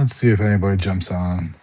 Let's see if anybody jumps on.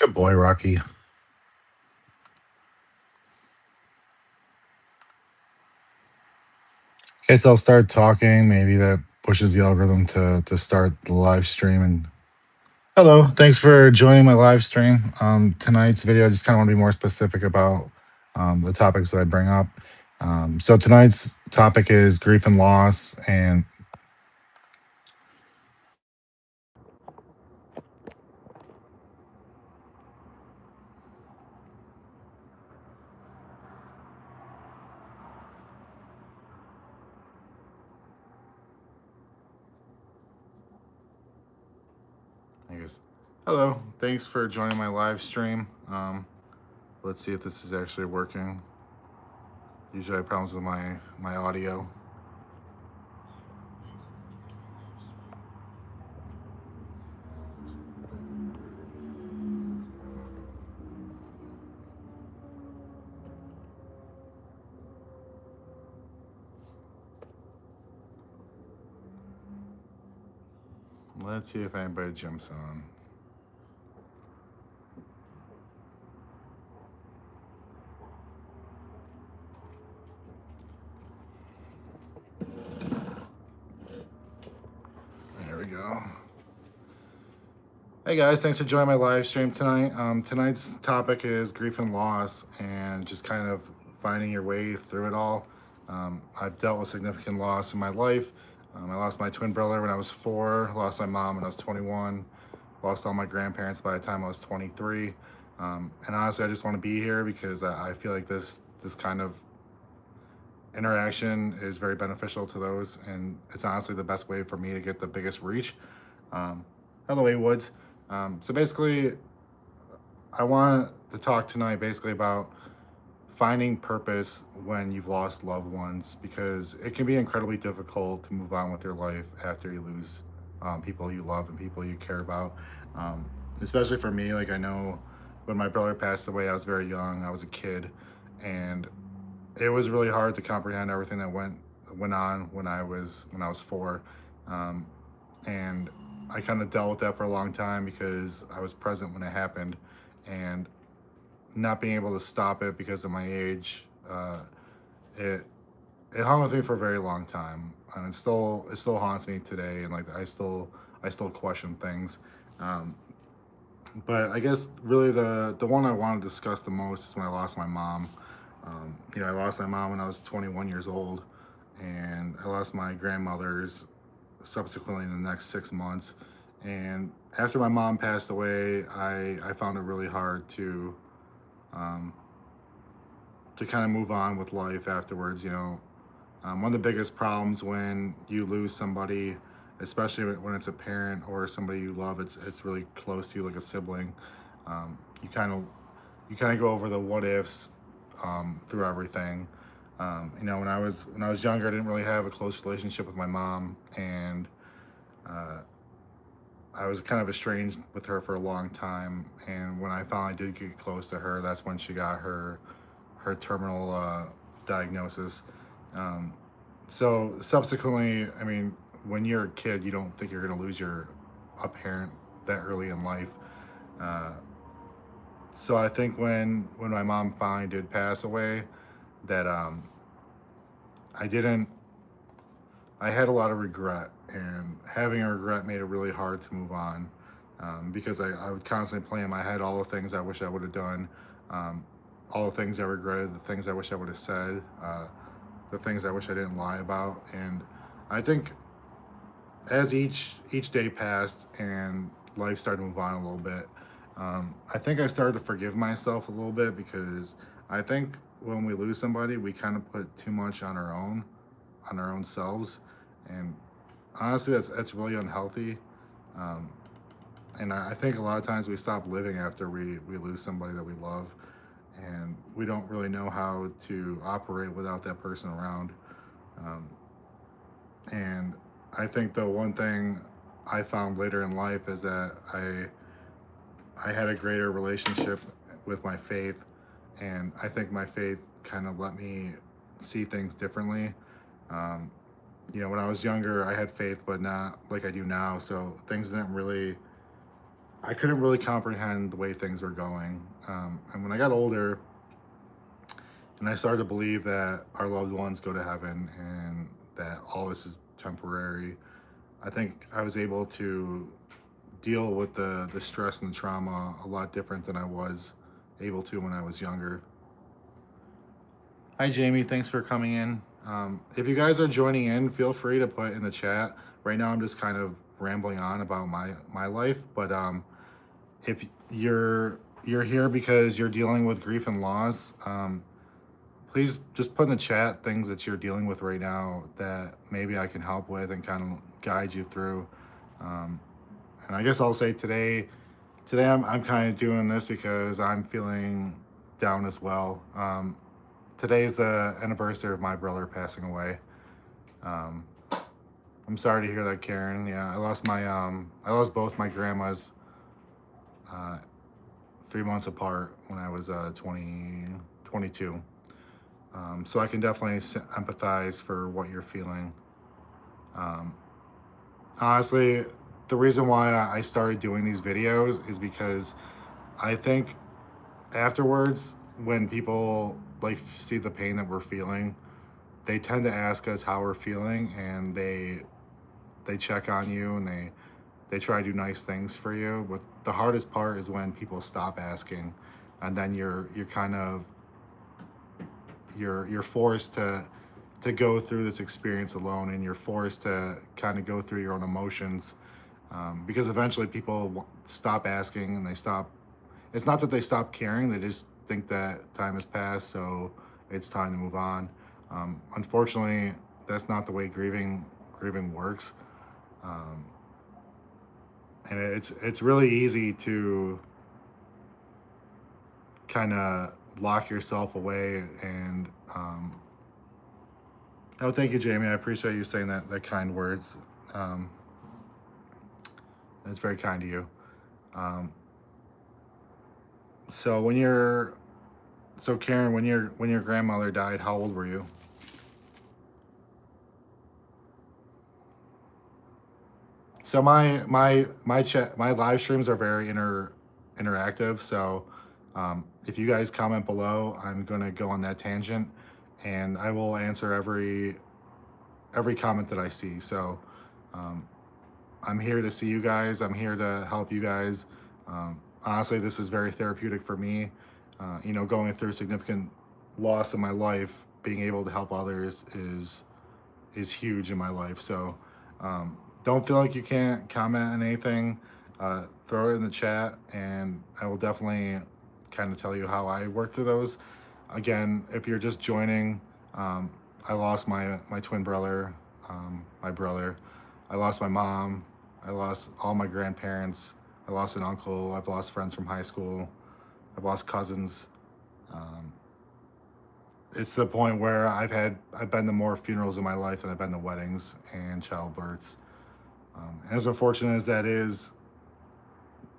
Good boy, Rocky. Okay, so I'll start talking. Maybe that pushes the algorithm to start the live stream. And hello, thanks for joining my live stream. Tonight's video, I just kind of want to be more specific about the topics that I bring up. So tonight's topic is grief and loss, and I guess hello, thanks for joining my live stream. Let's see if this is actually working. Usually I have problems with my audio. Let's see if anybody jumps on. There we go. Hey guys, thanks for joining my live stream tonight. Tonight's topic is grief and loss and just kind of finding your way through it all. I've dealt with significant loss in my life. I lost my twin brother when I was 4, lost my mom when I was 21, lost all my grandparents by the time I was 23. And honestly, I just want to be here because I feel like this kind of interaction is very beneficial to those, and it's honestly the best way for me to get the biggest reach. Hello, A Woods. So basically, I want to talk tonight basically about finding purpose when you've lost loved ones, because it can be incredibly difficult to move on with your life after you lose people you love and people you care about. Especially for me, like I know when my brother passed away, I was very young. I was a kid, and it was really hard to comprehend everything that went on when I was 4, and I kind of dealt with that for a long time because I was present when it happened, and not being able to stop it because of my age, it it hung with me for a very long time, and it still haunts me today, and like I still question things. Um, but I guess really the one I want to discuss the most is when I lost my mom. I lost my mom when I was 21 years old, and I lost my grandmother's subsequently in the next 6 months. And after my mom passed away, I found it really hard um, to kind of move on with life afterwards. One of the biggest problems when you lose somebody, especially when it's a parent or somebody you love, it's really close to you, like a sibling. You kind of go over the what ifs through everything. When I was younger, I didn't really have a close relationship with my mom, and uh, I was kind of estranged with her for a long time. And when I finally did get close to her, that's when she got her terminal diagnosis. Um, so subsequently, I mean, when you're a kid, you don't think you're going to lose your a parent that early in life. Uh, so I think when my mom finally did pass away, that I didn't. I had a lot of regret, and having a regret made it really hard to move on, because I would constantly play in my head all the things I wish I would have done, um, all the things I regretted, the things I wish I would have said. the things I wish I didn't lie about. And I think as each day passed and life started to move on a little bit, I think I started to forgive myself a little bit, because I think when we lose somebody, we kind of put too much on our own selves, and honestly, that's really unhealthy. Um, and I think a lot of times we stop living after we lose somebody that we love, and we don't really know how to operate without that person around. Um, and I think the one thing I found later in life is that I had a greater relationship with my faith, and I think my faith kind of let me see things differently. Um, when I was younger, I had faith, but not like I do now. So things didn't really, I couldn't really comprehend the way things were going. And when I got older, and I started to believe that our loved ones go to heaven and that all this is temporary, I think I was able to deal with the stress and the trauma a lot different than I was able to when I was younger. Hi, Jamie. Thanks for coming in. If you guys are joining in, feel free to put in the chat. Right now, I'm just kind of rambling on about my life, but if you're here because you're dealing with grief and loss, please just put in the chat things that you're dealing with right now that maybe I can help with and kind of guide you through. Um, and I guess I'll say today I'm kind of doing this because I'm feeling down as well. Today is the anniversary of my brother passing away. Um, I'm sorry to hear that, Karen. Yeah, I lost both my grandmas uh, 3 months apart when I was 22. So I can definitely empathize for what you're feeling. Um, Honestly, the reason why I started doing these videos is because I think afterwards, when people like see the pain that we're feeling, they tend to ask us how we're feeling, and they check on you, and they try to do nice things for you. But the hardest part is when people stop asking, and then you're kind of you're forced to go through this experience alone, and you're forced to kind of go through your own emotions, because eventually people stop asking, and they stop. It's not that they stop caring; they just think that time has passed, so it's time to move on. Unfortunately, that's not the way grieving works, um, and it's really easy to kind of lock yourself away. And oh, thank you, Jamie. I appreciate you saying that kind words. Um, it's very kind of you. Um, so when you're so Karen, when your grandmother died, how old were you? So my live streams are very interactive. So if you guys comment below, I'm gonna go on that tangent, and I will answer every comment that I see. So um, I'm here to see you guys. I'm here to help you guys. Honestly, this is very therapeutic for me. Going through significant loss in my life, being able to help others is huge in my life. So don't feel like you can't comment on anything. Throw it in the chat, and I will definitely kind of tell you how I work through those. Again, if you're just joining, I lost my twin brother, my brother. I lost my mom. I lost all my grandparents. I lost an uncle. I've lost friends from high school. I've lost cousins. Um, it's the point where I've been to more funerals in my life than I've been to weddings and childbirths. And as unfortunate as that is,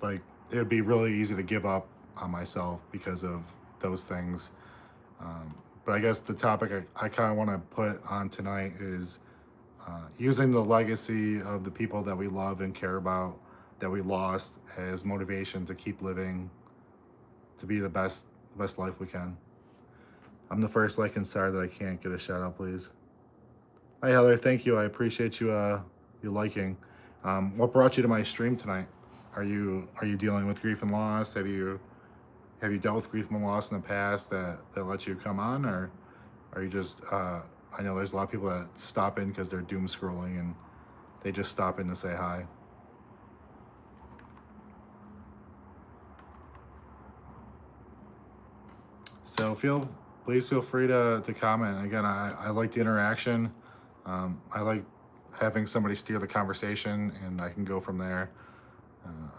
like, it would be really easy to give up on myself because of those things. But I guess the topic I kind of want to put on tonight is using the legacy of the people that we love and care about that we lost as motivation to keep living, to be the best life we can. I'm the first like and sorry that I can't get a shout out, please. Hi Heather, thank you. I appreciate you liking. What brought you to my stream tonight? Are you dealing with grief and loss? Have you dealt with grief and loss in the past that let you come on, or are you just I know there's a lot of people that stop in because they're doom scrolling and they just stop in to say hi. So please feel free to comment. Again, I like the interaction. I like having somebody steer the conversation, and I can go from there.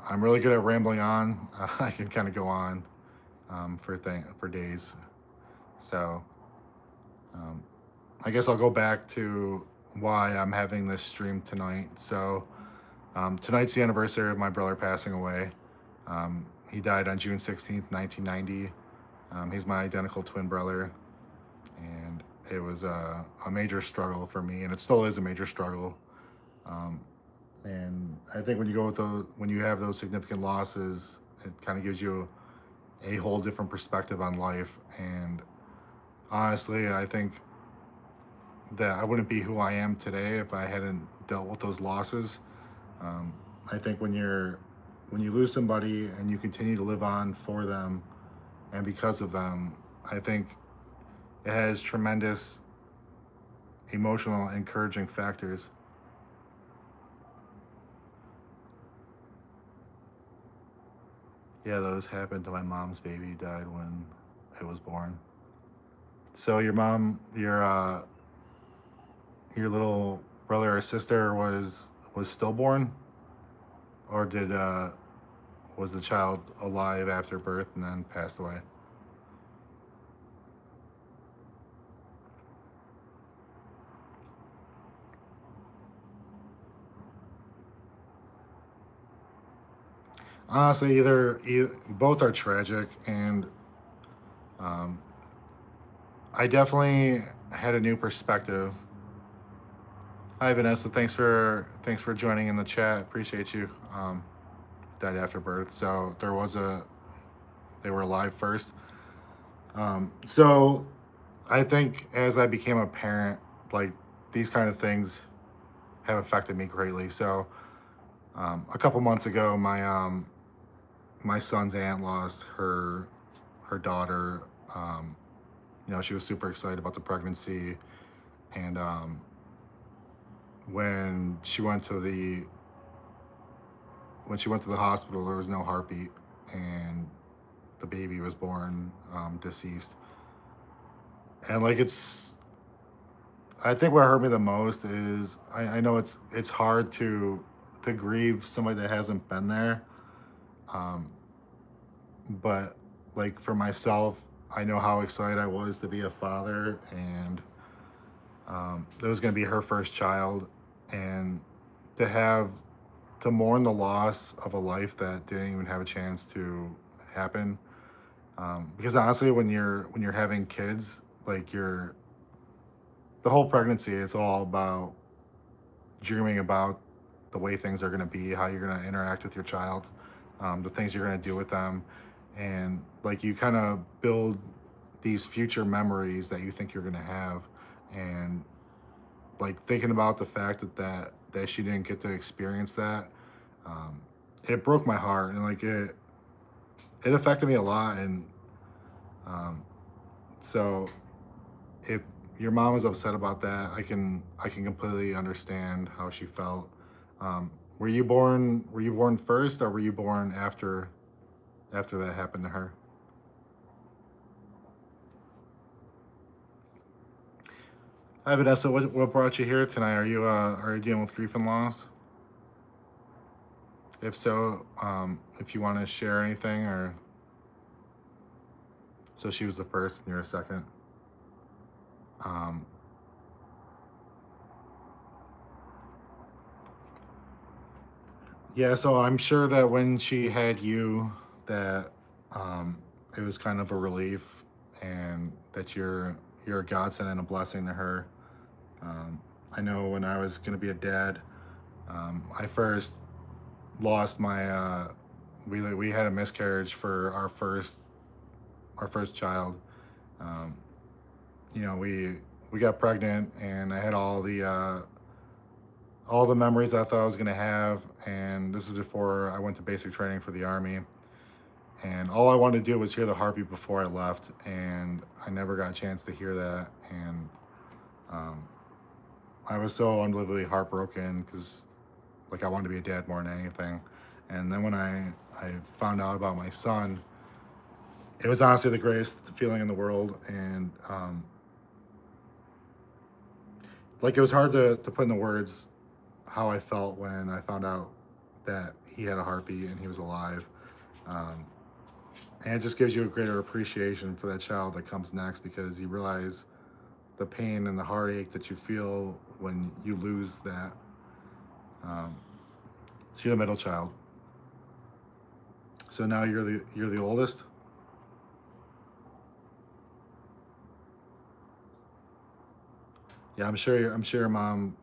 I'm really good at rambling on. I can kind of go on for days. So I guess I'll go back to why I'm having this stream tonight. So tonight's the anniversary of my brother passing away. He died on June 16th, 1990. He's my identical twin brother, and it was a major struggle for me, and it still is a major struggle. And I think when you go with when you have those significant losses, it kind of gives you a whole different perspective on life. And honestly, I think that I wouldn't be who I am today if I hadn't dealt with those losses. I think when you lose somebody and you continue to live on for them and because of them, I think it has tremendous emotional encouraging factors. Yeah, those happened to my mom's baby. Died when it was born. So your mom, your little brother or sister was stillborn, or did was the child alive after birth and then passed away? Honestly, either both are tragic, and I definitely had a new perspective. Hi Vanessa, thanks for joining in the chat. Appreciate you. Died after birth, so they were alive first. So I think as I became a parent, like these kind of things have affected me greatly. So a couple months ago, my son's aunt lost her daughter. She was super excited about the pregnancy, and when she went to the hospital, there was no heartbeat, and the baby was born deceased. And like I think what hurt me the most is I know it's hard to grieve somebody that hasn't been there, but like for myself, I know how excited I was to be a father, and it was going to be her first child, and to mourn the loss of a life that didn't even have a chance to happen. Because honestly, when you're having kids, like the whole pregnancy, it's all about dreaming about the way things are going to be, how you're going to interact with your child, the things you're going to do with them, and like you kind of build these future memories that you think you're going to have, and like thinking about the fact that she didn't get to experience that, it broke my heart, and like it affected me a lot. And so if your mom was upset about that, I can completely understand how she felt. Were you born first, or were you born after that happened to her? Hi Vanessa, what brought you here tonight? Are you dealing with grief and loss? If so, if you want to share anything, or so she was the first and you're a second. Yeah, so I'm sure that when she had you, that it was kind of a relief, and that you're a godsend and a blessing to her. I know when I was gonna be a dad, I first lost my we had a miscarriage for our first child. Um, we got pregnant, and I had all the memories I thought I was gonna have, and this is before I went to basic training for the Army. And all I wanted to do was hear the heartbeat before I left, and I never got a chance to hear that. And I was so unbelievably heartbroken because like I wanted to be a dad more than anything. And then when I found out about my son, it was honestly the greatest feeling in the world. And like it was hard to put into words how I felt when I found out that he had a heartbeat and he was alive. Um, and it just gives you a greater appreciation for that child that comes next because you realize the pain and the heartache that you feel when you lose that. Um, so you're the middle child. So now you're the oldest. Yeah, I'm sure your mom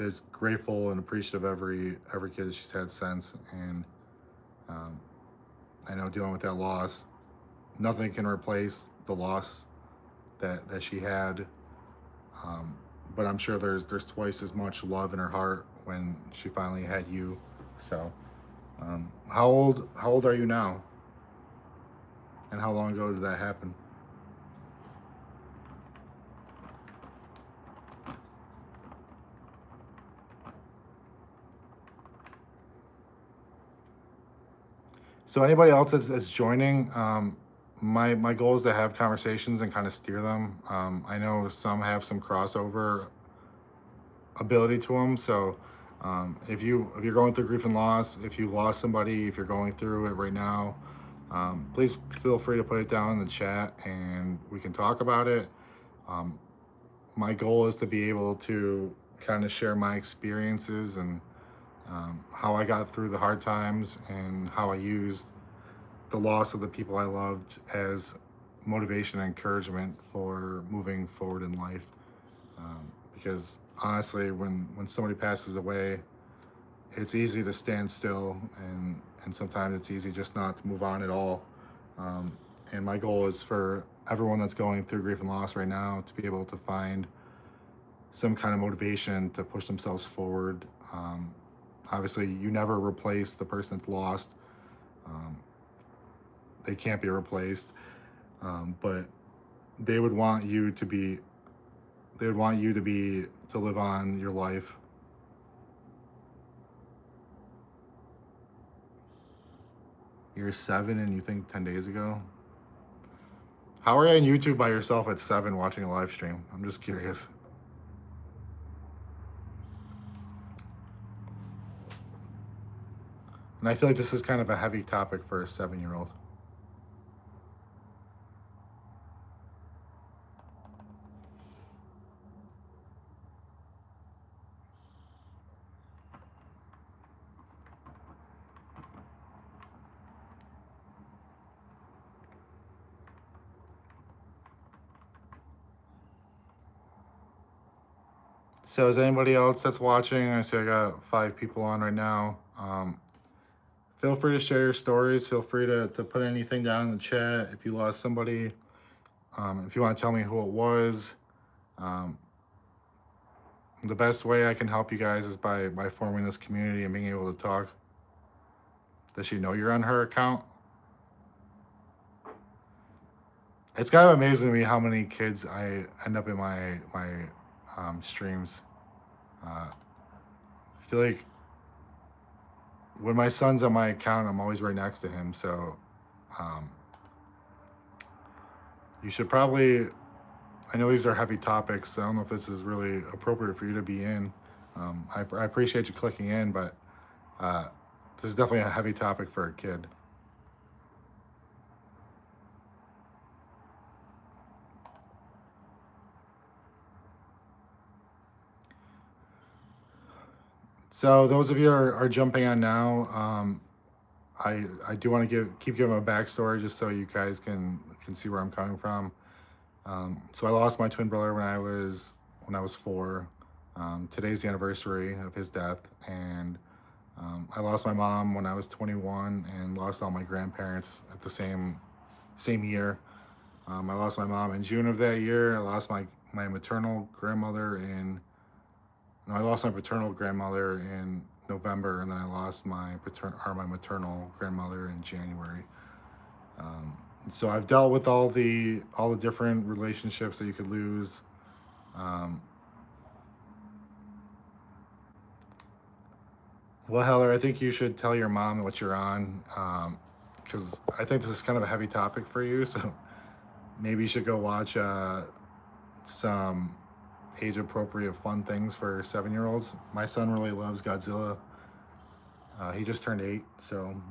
is grateful and appreciative of every kid that she's had since, and um, I know dealing with that loss, nothing can replace the loss that she had. Um, but I'm sure there's twice as much love in her heart when she finally had you. So, how old are you now, and how long ago did that happen? So anybody else that's joining, my goal is to have conversations and kind of steer them. I know some have some crossover ability to them. So if you're going through grief and loss, if you lost somebody, if you're going through it right now, please feel free to put it down in the chat and we can talk about it. Um, my goal is to be able to kind of share my experiences and how I got through the hard times and how I used the loss of the people I loved as motivation and encouragement for moving forward in life. Because honestly, when somebody passes away, it's easy to stand still, and sometimes it's easy just not to move on at all. Um, and my goal is for everyone that's going through grief and loss right now to be able to find some kind of motivation to push themselves forward. Obviously, you never replace the person that's lost. Um, they can't be replaced, but they would want you to be. They would want you to live on your life. You're 7 and you think 10 days ago. How are you on YouTube by yourself at 7 watching a live stream? I'm just curious. And I feel like this is kind of a heavy topic for a 7-year-old. So is anybody else that's watching? I see I got 5 people on right now. Feel free to share your stories. Feel free to put anything down in the chat if you lost somebody. If you want to tell me who it was. Um, the best way I can help you guys is by forming this community and being able to talk. Does she know you're on her account? It's kind of amazing to me how many kids I end up in my streams. I feel like when my son's on my account, I'm always right next to him. So um, you should probably. I know these are heavy topics. So I don't know if this is really appropriate for you to be in. I appreciate you clicking in, but uh, this is definitely a heavy topic for a kid. So those of you are jumping on now. I do want to keep giving a backstory just so you guys can see where I'm coming from. So I lost my twin brother when I was 4. Today's the anniversary of his death, and I lost my mom when I was 21, and lost all my grandparents at the same year. I lost my mom in June of that year. I lost my maternal grandmother in no, I lost my paternal grandmother in November, and then I lost my maternal grandmother in January. So I've dealt with all the different relationships that you could lose, Well, Heller, I think you should tell your mom what you're on, because I think this is kind of a heavy topic for you. So maybe you should go watch some age appropriate fun things for 7 year olds. My son really loves Godzilla. He just turned 8, so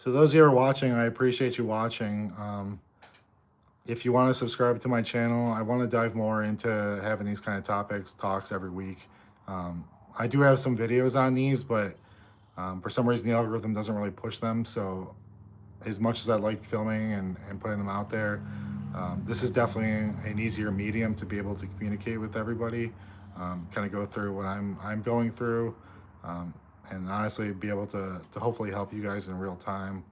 those of you who are watching, I appreciate you watching. If you want to subscribe to my channel, I want to dive more into having these kind of talks every week. I do have some videos on these, but for some reason the algorithm doesn't really push them. So as much as I like filming and putting them out there, this is definitely an easier medium to be able to communicate with everybody, kind of go through what I'm going through, and honestly be able to hopefully help you guys in real time.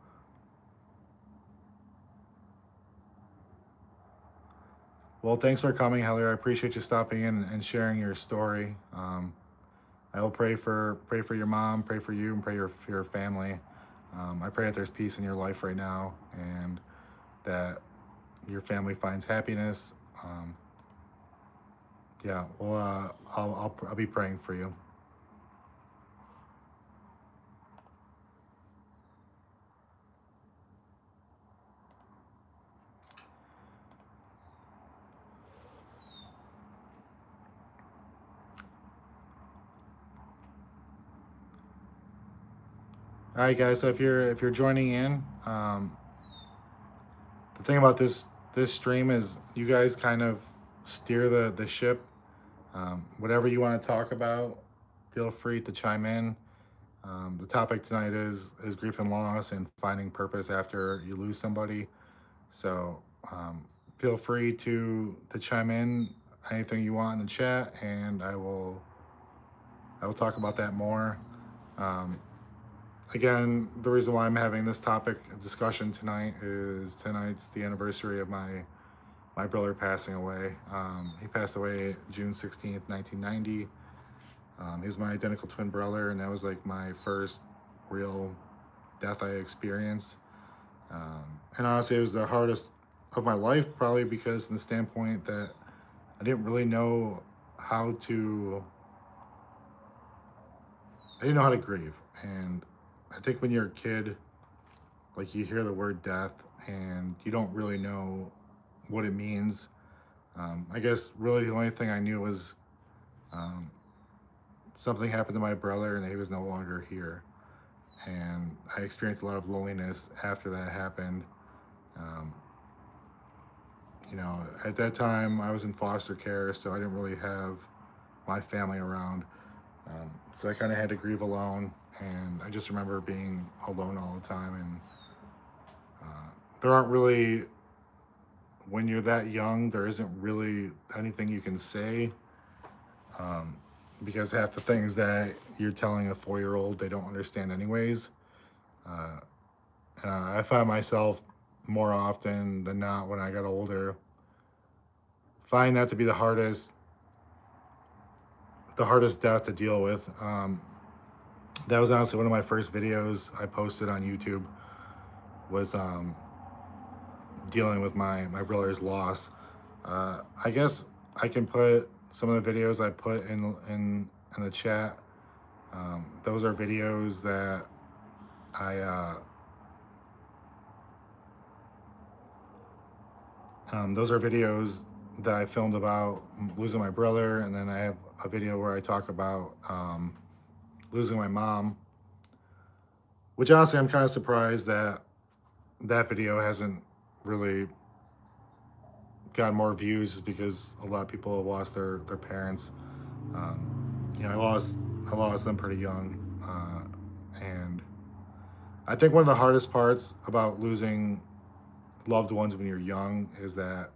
Well, thanks for coming, Heather. I appreciate you stopping in and sharing your story. I will pray for your mom, pray for you, and pray for your family. I pray that there's peace in your life right now, and that your family finds happiness. Yeah, well, I'll be praying for you. All right, guys. So if you're joining in, the thing about this stream is you guys kind of steer the ship. Whatever you want to talk about, feel free to chime in. The topic tonight is grief and loss and finding purpose after you lose somebody. So feel free to chime in anything you want in the chat, and I will talk about that more. Again, the reason why I'm having this topic of discussion tonight is tonight's the anniversary of my brother passing away. He passed away June 16th, 1990. He was my identical twin brother, and that was like my first real death I experienced. And honestly, it was the hardest of my life, probably because from the standpoint that I didn't really know how to, grieve. And I think when you're a kid, like you hear the word death and you don't really know what it means. I guess really the only thing I knew was something happened to my brother and he was no longer here. And I experienced a lot of loneliness after that happened. At that time I was in foster care, so I didn't really have my family around. So I kind of had to grieve alone, and I just remember being alone all the time. And there aren't really, when you're that young, there isn't really anything you can say, because half the things that you're telling a 4-year-old, they don't understand anyways. I find myself more often than not when I got older, find that to be the hardest death to deal with. That was honestly one of my first videos I posted on YouTube, was dealing with my brother's loss. I guess I can put some of the videos I put in the chat. Those are videos that I filmed about losing my brother, and then I have a video where I talk about losing my mom, which honestly I'm kind of surprised that video hasn't really got more views, because a lot of people have lost their parents. I lost them pretty young, and I think one of the hardest parts about losing loved ones when you're young is that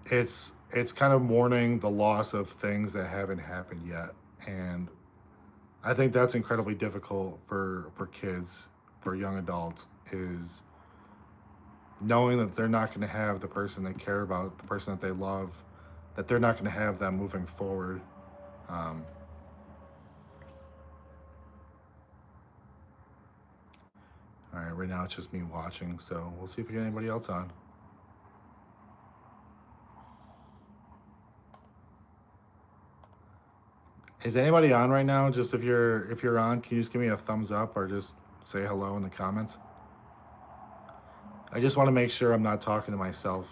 it's kind of mourning the loss of things that haven't happened yet. And I think that's incredibly difficult for kids, for young adults, is knowing that they're not going to have the person they care about, the person that they love, that they're not going to have that moving forward. Um, all right now it's just me watching, so we'll see if we get anybody else on. Is anybody on right now? Just if you're on, can you just give me a thumbs up or just say hello in the comments? I just want to make sure I'm not talking to myself,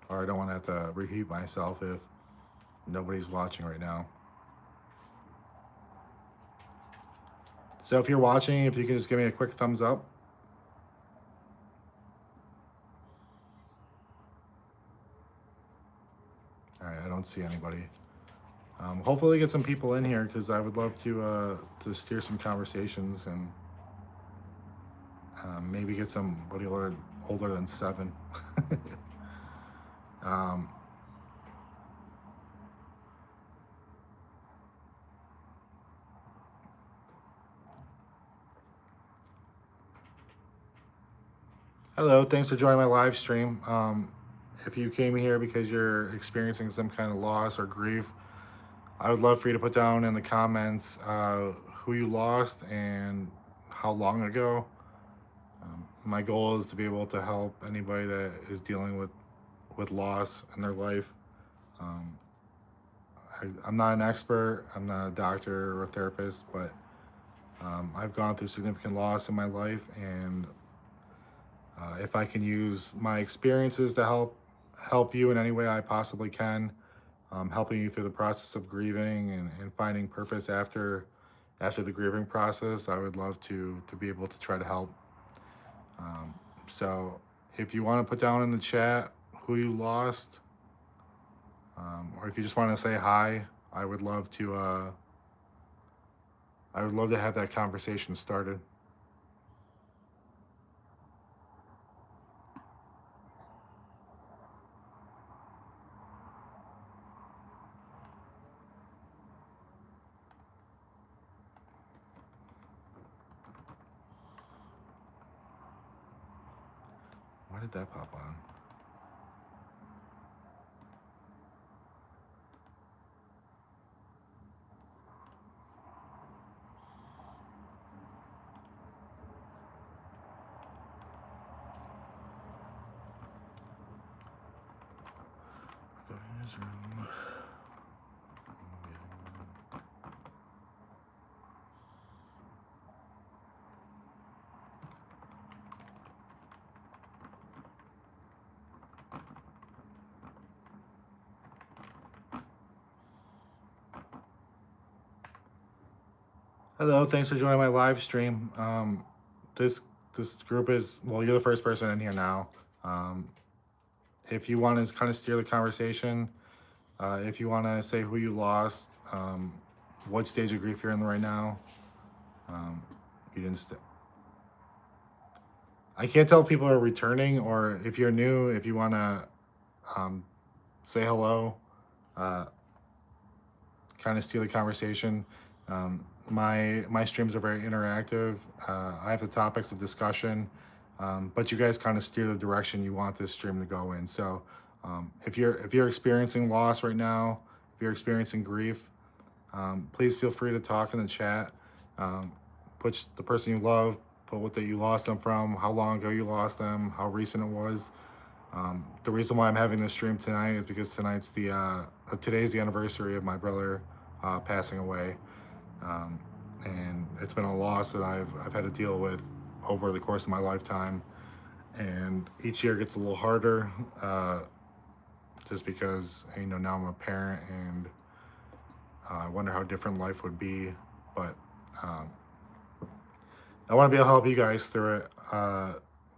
or I don't want to have to repeat myself if nobody's watching right now. So if you're watching, if you can just give me a quick thumbs up. All right, I don't see anybody. Hopefully get some people in here because I would love to steer some conversations and maybe get somebody older than 7. Hello, thanks for joining my live stream. If you came here because you're experiencing some kind of loss or grief, I would love for you to put down in the comments who you lost and how long ago. My goal is to be able to help anybody that is dealing with loss in their life. I'm not an expert, I'm not a doctor or a therapist, but I've gone through significant loss in my life, and if I can use my experiences to help you in any way I possibly can, helping you through the process of grieving and finding purpose after the grieving process, I would love to be able to try to help. So if you want to put down in the chat who you lost, or if you just want to say hi, I would love to have that conversation started. Why did that pop on? Hello, thanks for joining my live stream. This group is, well, you're the first person in here now. If you want to kind of steer the conversation, if you want to say who you lost, what stage of grief you're in right now, you didn't. I can't tell if people are returning or if you're new. If you want to say hello, kind of steer the conversation. My streams are very interactive. I have the topics of discussion, but you guys kind of steer the direction you want this stream to go in. So if you're experiencing loss right now, if you're experiencing grief, please feel free to talk in the chat. Put the person you love, put what that you lost them from, how long ago you lost them, how recent it was. The reason why I'm having this stream tonight is because today's the anniversary of my brother passing away. And it's been a loss that I've had to deal with over the course of my lifetime, and each year gets a little harder, just because now I'm a parent, and I wonder how different life would be. But I want to be able to help you guys through it.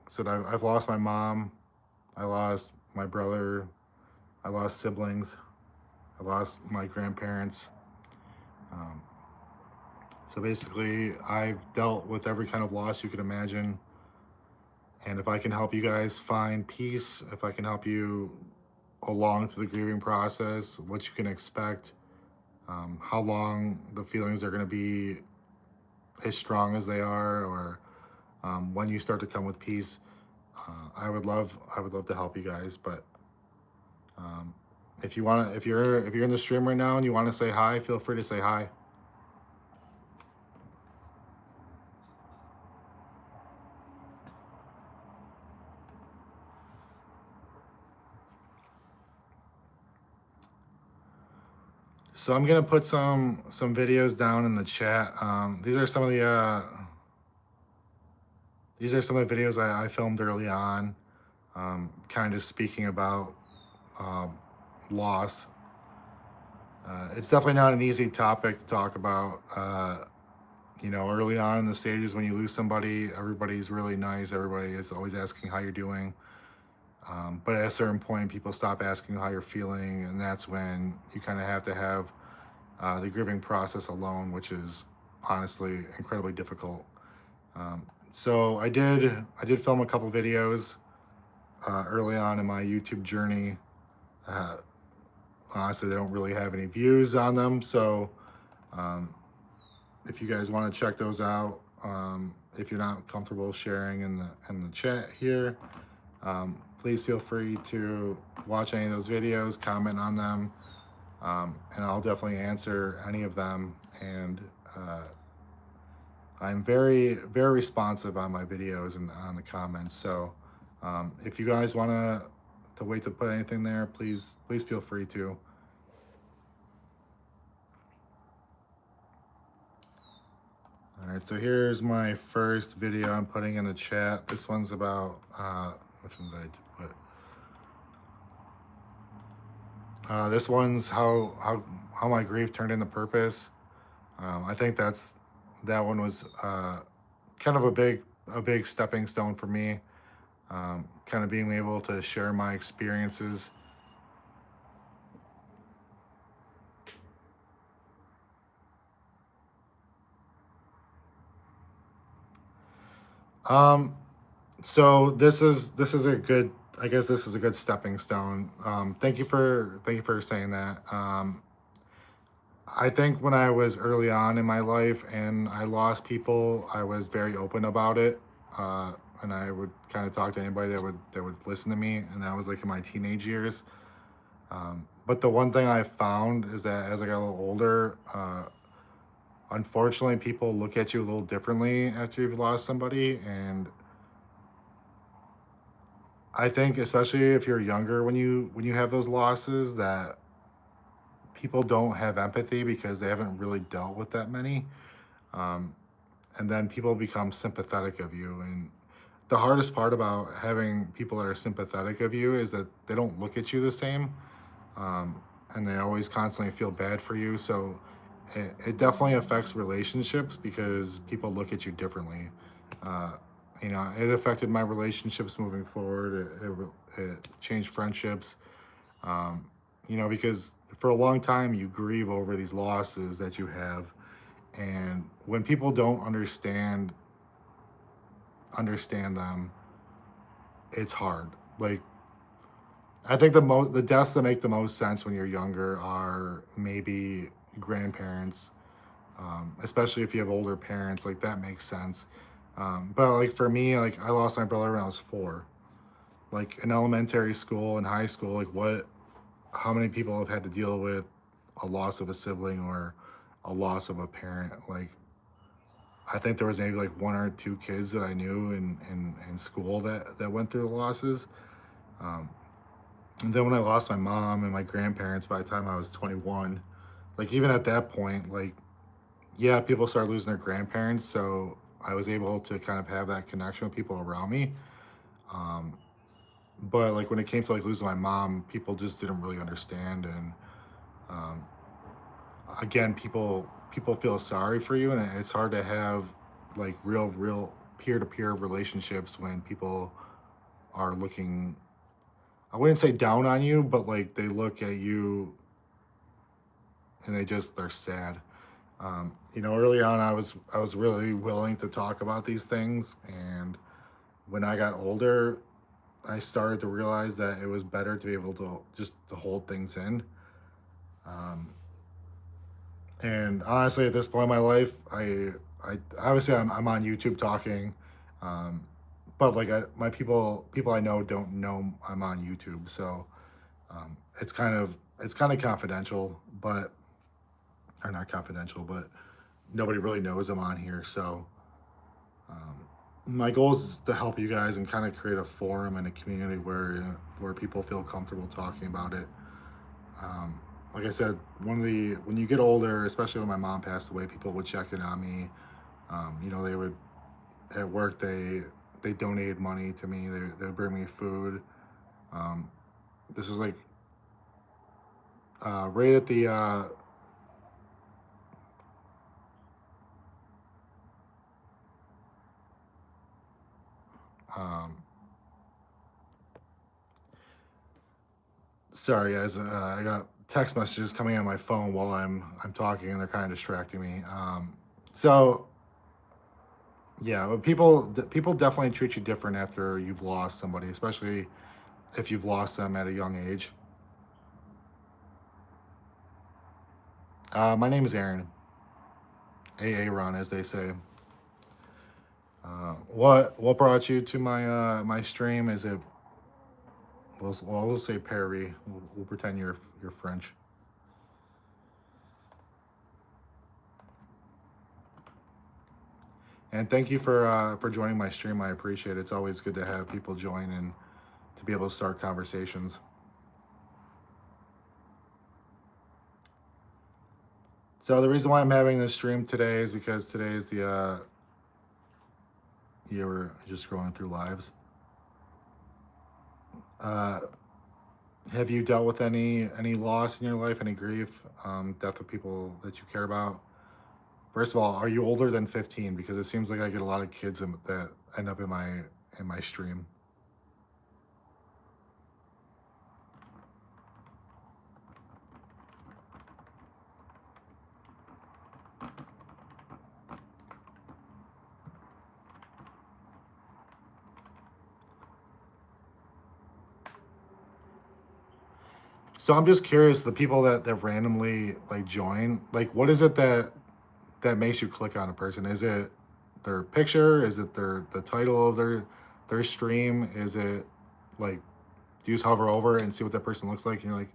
So I've lost my mom, I lost my brother, I lost siblings, I lost my grandparents. So basically, I've dealt with every kind of loss you could imagine. And if I can help you guys find peace, if I can help you along through the grieving process, what you can expect, how long the feelings are going to be as strong as they are, or when you start to come with peace, I would love to help you guys. But if you want to, if you're in the stream right now and you want to say hi, feel free to say hi. So I'm gonna put some videos down in the chat. These are some of the videos I filmed early on, kind of speaking about loss. It's definitely not an easy topic to talk about. Early on in the stages when you lose somebody, everybody's really nice. Everybody is always asking how you're doing. But at a certain point, people stop asking how you're feeling, and that's when you kind of have to have the grieving process alone, which is honestly incredibly difficult. So I did film a couple videos early on in my YouTube journey. Honestly, they don't really have any views on them, so if you guys want to check those out, if you're not comfortable sharing in the chat here, please feel free to watch any of those videos, comment on them, and I'll definitely answer any of them. And I'm very, very responsive on my videos and on the comments. So if you guys want to wait to put anything there, please feel free to. All right, so here's my first video I'm putting in the chat. This one's about, which one did I put? This one's how my grief turned into purpose. I think that one was kind of a big stepping stone for me. Kind of being able to share my experiences. So this is a good, I guess this is a good stepping stone. Thank you for saying that. I think when I was early on in my life and I lost people, I was very open about it. And I would kind of talk to anybody that would listen to me, and that was like in my teenage years. But the one thing I found is that as I got a little older, unfortunately, people look at you a little differently after you've lost somebody. And I think, especially if you're younger, when you have those losses, that people don't have empathy because they haven't really dealt with that many. And then people become sympathetic of you. And the hardest part about having people that are sympathetic of you is that they don't look at you the same. And they always constantly feel bad for you. So it definitely affects relationships because people look at you differently. It affected my relationships moving forward. It changed friendships. Because for a long time you grieve over these losses that you have, and when people don't understand them, it's hard. Like, I think the deaths that make the most sense when you're younger are maybe grandparents, especially if you have older parents. Like, that makes sense. But like for me, like I lost my brother when I was 4. Like in elementary school and high school, like how many people have had to deal with a loss of a sibling or a loss of a parent? Like, I think there was maybe like 1 or 2 kids that I knew in school that went through the losses. And then when I lost my mom and my grandparents by the time I was 21, like even at that point, like, yeah, people started losing their grandparents. So I was able to kind of have that connection with people around me. But like when it came to like losing my mom, people just didn't really understand. And again, people feel sorry for you, and it's hard to have like real peer-to-peer relationships when people are looking, I wouldn't say down on you, but like they look at you and they're sad. Early on I was really willing to talk about these things, and when I got older, I started to realize that it was better to be able to just to hold things in. And honestly, at this point in my life, I obviously I'm on YouTube talking, but like my people I know don't know I'm on YouTube, so it's kind of it's kind of confidential, but or not confidential, but nobody really knows I'm on here. So my goal is to help you guys and kind of create a forum and a community where people feel comfortable talking about it. Like I said, when you get older, especially when my mom passed away, people would check in on me. They would at work they donated money to me. They would bring me food. Um, this is like right at the um, sorry guys, I got text messages coming on my phone while I'm talking, and they're kind of distracting me. So yeah, but people definitely treat you different after you've lost somebody, especially if you've lost them at a young age. My name is Aaron, Aaron, as they say. What brought you to my stream? Is it we'll say Perry. We'll pretend you're French. And thank you for joining my stream. I appreciate it. It's always good to have people join and to be able to start conversations. So the reason why I'm having this stream today is because today is the you were just scrolling through lives. Have you dealt with any loss in your life, any grief, death of people that you care about? First of all, are you older than 15? Because it seems like I get a lot of kids that end up in my stream. So I'm just curious, the people that randomly like join, like what is it that makes you click on a person? Is it their picture? Is it the title of their stream? Is it like you just hover over and see what that person looks like and you're like,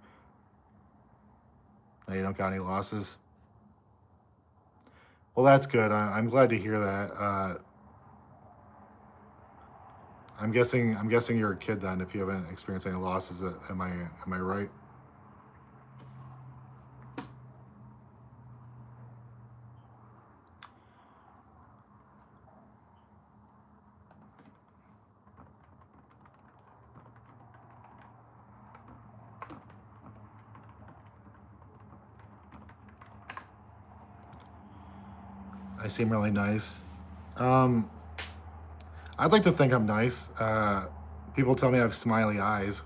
no, you don't got any losses? Well, that's good. I'm glad to hear that. I'm guessing you're a kid then if you haven't experienced any losses. Am I right? I seem really nice. Um, I'd like to think I'm nice. People tell me I have smiley eyes.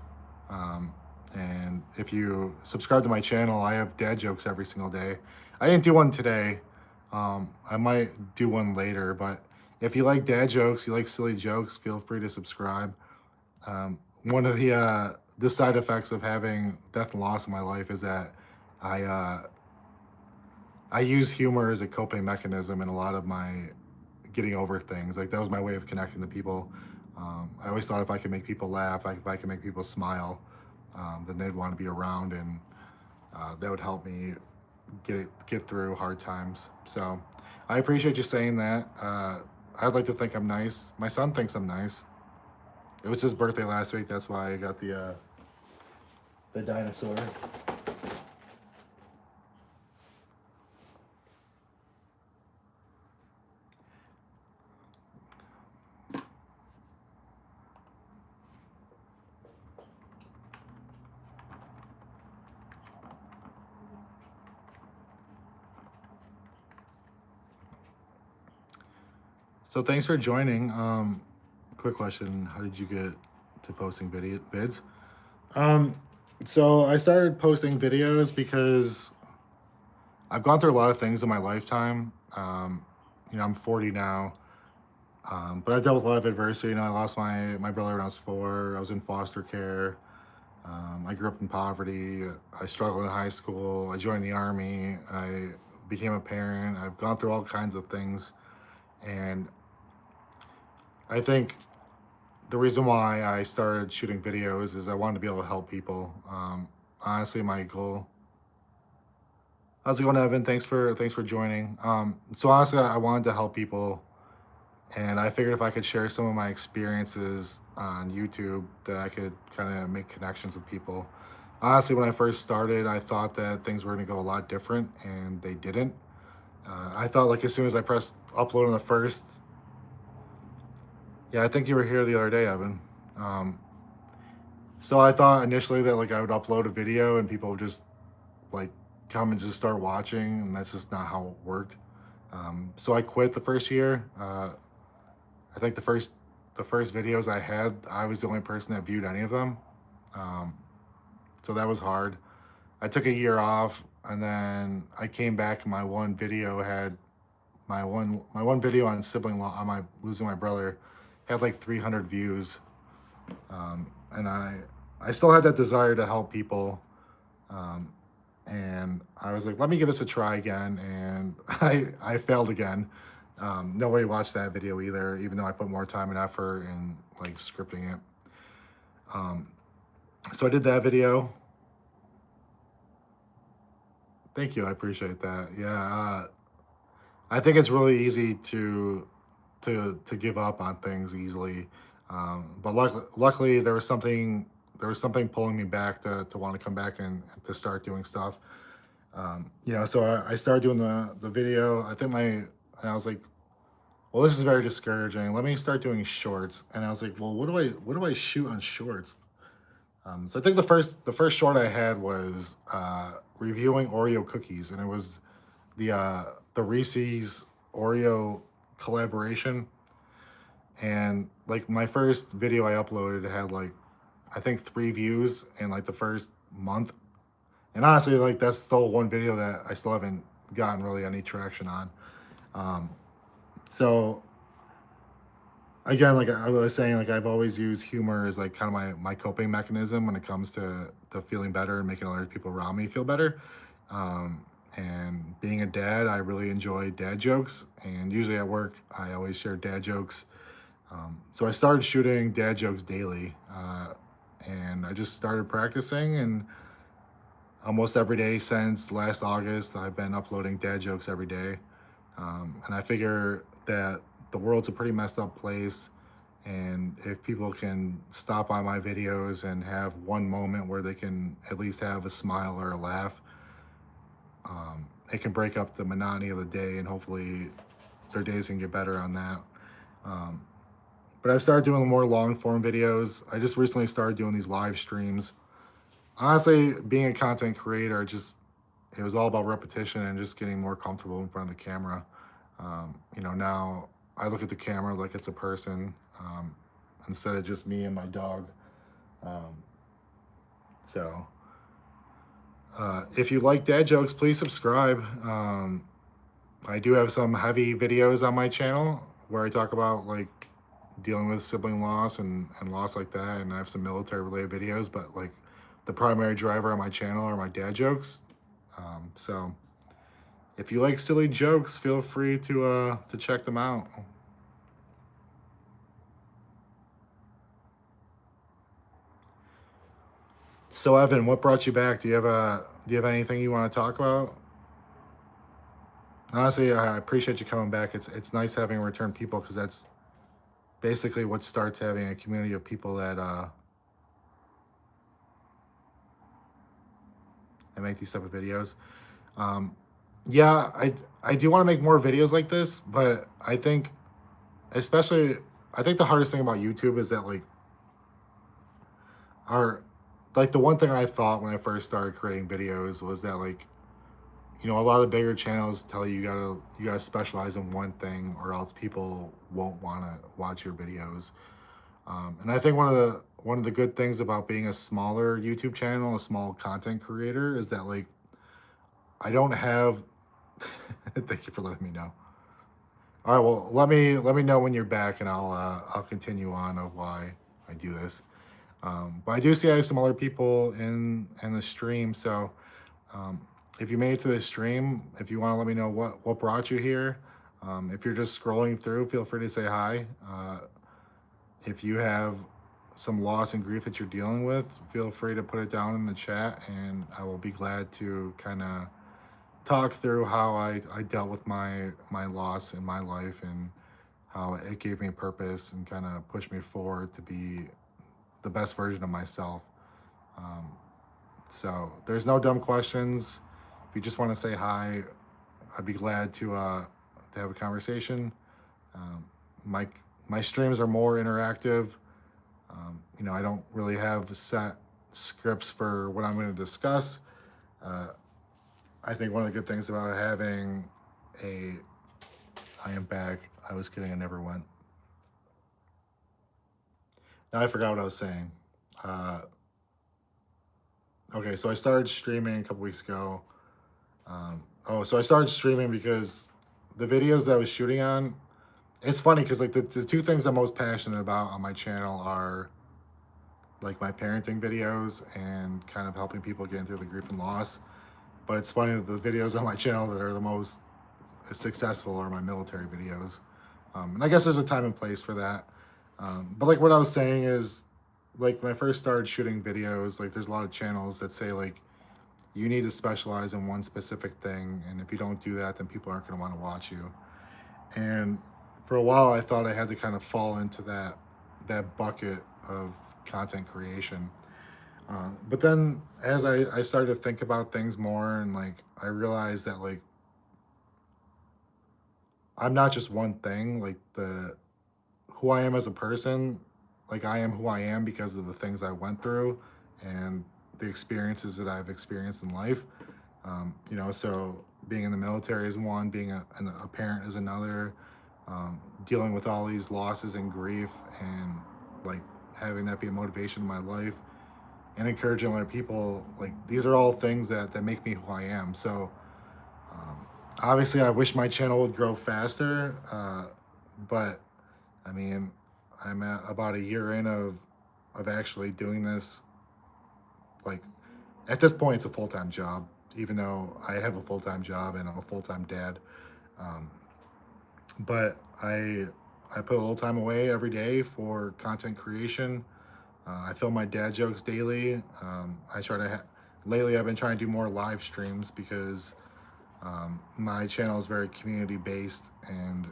Um, and if you subscribe to my channel, I have dad jokes every single day. I didn't do one today. I might do one later, but if you like dad jokes, you like silly jokes, feel free to subscribe. One of the side effects of having death and loss in my life is that I uh, I use humor as a coping mechanism in a lot of my getting over things. Like that was my way of connecting to people. I always thought if I could make people laugh, if I could make people smile, then they'd want to be around, and that would help me get through hard times. So I appreciate you saying that. I'd like to think I'm nice. My son thinks I'm nice. It was his birthday last week. That's why I got the dinosaur. So thanks for joining. Quick question: how did you get to posting vids? Um, so I started posting videos because I've gone through a lot of things in my lifetime. I'm 40 now, but I've dealt with a lot of adversity. I lost my brother when I was 4. I was in foster care. I grew up in poverty. I struggled in high school. I joined the army. I became a parent. I've gone through all kinds of things, and I think the reason why I started shooting videos is I wanted to be able to help people. honestly my goal. How's it going, Evan? Thanks for joining. So honestly, I wanted to help people, and I figured if I could share some of my experiences on YouTube, that I could kind of make connections with people. Honestly, when I first started, I thought that things were going to go a lot different, and they didn't. I thought like as soon as I pressed upload on the first, yeah, I think you were here the other day, Evan. Um, so I thought initially that like I would upload a video and people would just like come and just start watching, and that's just not how it worked. So I quit the first year. I think the first videos I had, I was the only person that viewed any of them. Um, so that was hard. I took a year off, and then I came back. And my one video on sibling law on my losing my brother had like 300 views, and I still had that desire to help people. Um, and I was like, let me give this a try again, and I failed again. Nobody watched that video either, even though I put more time and effort in like scripting it. So I did that video. Thank you, I appreciate that. Yeah, I think it's really easy to give up on things easily, but luckily there was something pulling me back to want to come back and to start doing stuff. So I started doing the video. And I was like, well, this is very discouraging. Let me start doing shorts. And I was like, well, what do I shoot on shorts? So I think the first short I had was reviewing Oreo cookies, and it was the Reese's Oreo collaboration. And like my first video I uploaded had like I think 3 views in like the first month. And honestly, like that's still one video that I still haven't gotten really any traction on. So again, like I was saying, like I've always used humor as like kind of my coping mechanism when it comes to feeling better and making other people around me feel better. And being a dad, I really enjoy dad jokes, and usually at work I always share dad jokes. So I started shooting dad jokes daily, and I just started practicing, and almost every day since last August I've been uploading dad jokes every day. And I figure that the world's a pretty messed up place. And if people can stop by my videos and have one moment where they can at least have a smile or a laugh, it can break up the monotony of the day, and hopefully their days can get better on that. But I've started doing more long form videos. I just recently started doing these live streams. Honestly, being a content creator, it was all about repetition and just getting more comfortable in front of the camera. Now I look at the camera like it's a person, instead of just me and my dog. Um, so if you like dad jokes, please subscribe. I do have some heavy videos on my channel where I talk about like dealing with sibling loss and loss like that, and I have some military related videos, but like the primary driver on my channel are my dad jokes. So if you like silly jokes, feel free to check them out. So Evan, what brought you back? Do you have anything you want to talk about? Honestly, I appreciate you coming back. It's nice having return people, because that's basically what starts having a community of people that make these type of videos. Yeah, I do want to make more videos like this, but especially I think the hardest thing about YouTube is that like our like the one thing I thought when I first started creating videos was that like a lot of the bigger channels tell you you gotta specialize in one thing, or else people won't want to watch your videos. And I think one of the good things about being a smaller YouTube channel, a small content creator, is that like I don't have. Thank you for letting me know. All right, well, let me know when you're back, and I'll continue on of why I do this. But I do see I have some other people in the stream, so if you made it to the stream, if you want to let me know what brought you here, if you're just scrolling through, feel free to say hi. If you have some loss and grief that you're dealing with, feel free to put it down in the chat, and I will be glad to kind of talk through how I dealt with my loss in my life and how it gave me purpose and kind of pushed me forward to be the best version of myself. So there's no dumb questions. If you just want to say hi, I'd be glad to have a conversation. Um, my my streams are more interactive. I don't really have set scripts for what I'm going to discuss. I think one of the good things about having a I am back. I was kidding. I never went. Now I forgot what I was saying. Uh, okay, so I started streaming a couple weeks ago. So I started streaming because the videos that I was shooting on, it's funny because like the two things I'm most passionate about on my channel are like my parenting videos and kind of helping people get through the grief and loss. But it's funny that the videos on my channel that are the most successful are my military videos. And I guess there's a time and place for that. But like what I was saying is, like when I first started shooting videos, like there's a lot of channels that say like you need to specialize in one specific thing, and if you don't do that, then people aren't going to want to watch you. And for a while, I thought I had to kind of fall into that bucket of content creation. But then as I started to think about things more, and like I realized that like I'm not just one thing. Like the who I am as a person, like I am who I am because of the things I went through and the experiences that I've experienced in life. So being in the military is one, being a parent is another, dealing with all these losses and grief and like having that be a motivation in my life and encouraging other people. Like these are all things that make me who I am. So obviously I wish my channel would grow faster, but I mean, I'm at about a year in of actually doing this. Like at this point, it's a full time job, even though I have a full time job and I'm a full time dad. Um, but I put a little time away every day for content creation. I film my dad jokes daily. I try to lately I've been trying to do more live streams because my channel is very community based, and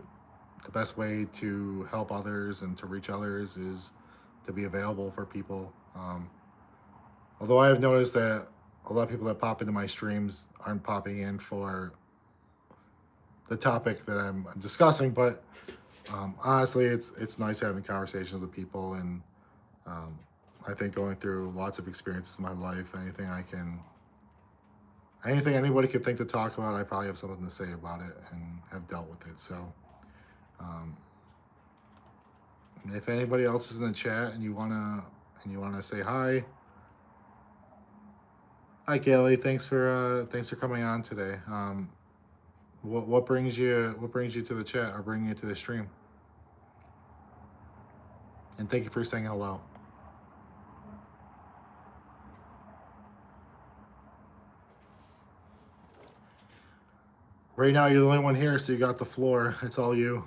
the best way to help others and to reach others is to be available for people. Although I have noticed that a lot of people that pop into my streams aren't popping in for the topic that I'm discussing, but honestly, it's nice having conversations with people, and I think going through lots of experiences in my life, anything anybody could think to talk about, I probably have something to say about it and have dealt with it. So if anybody else is in the chat and you wanna say hi, Kaylee. Thanks for coming on today. What brings you to the chat or bringing you to the stream? And thank you for saying hello. Right now, you're the only one here, so you got the floor. It's all you.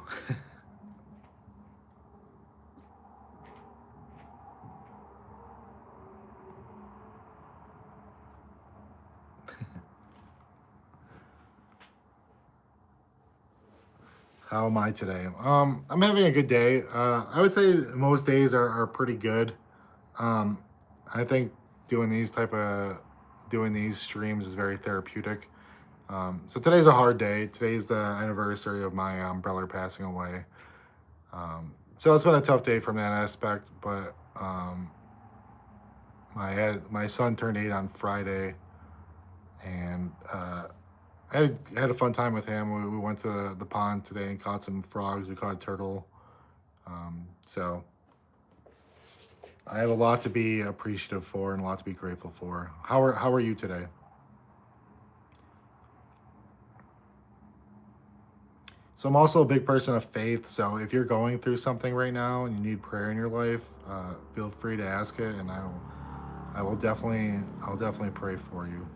How am I today? I'm having a good day. I would say most days are pretty good. I think doing doing these streams is very therapeutic. So today's a hard day. Today's the anniversary of my brother passing away. So it's been a tough day from that aspect. But my son turned 8 on Friday, and I had a fun time with him. We went to the pond today and caught some frogs. We caught a turtle. So I have a lot to be appreciative for and a lot to be grateful for. How are you today? So I'm also a big person of faith. So if you're going through something right now and you need prayer in your life, feel free to ask it, and I'll definitely pray for you.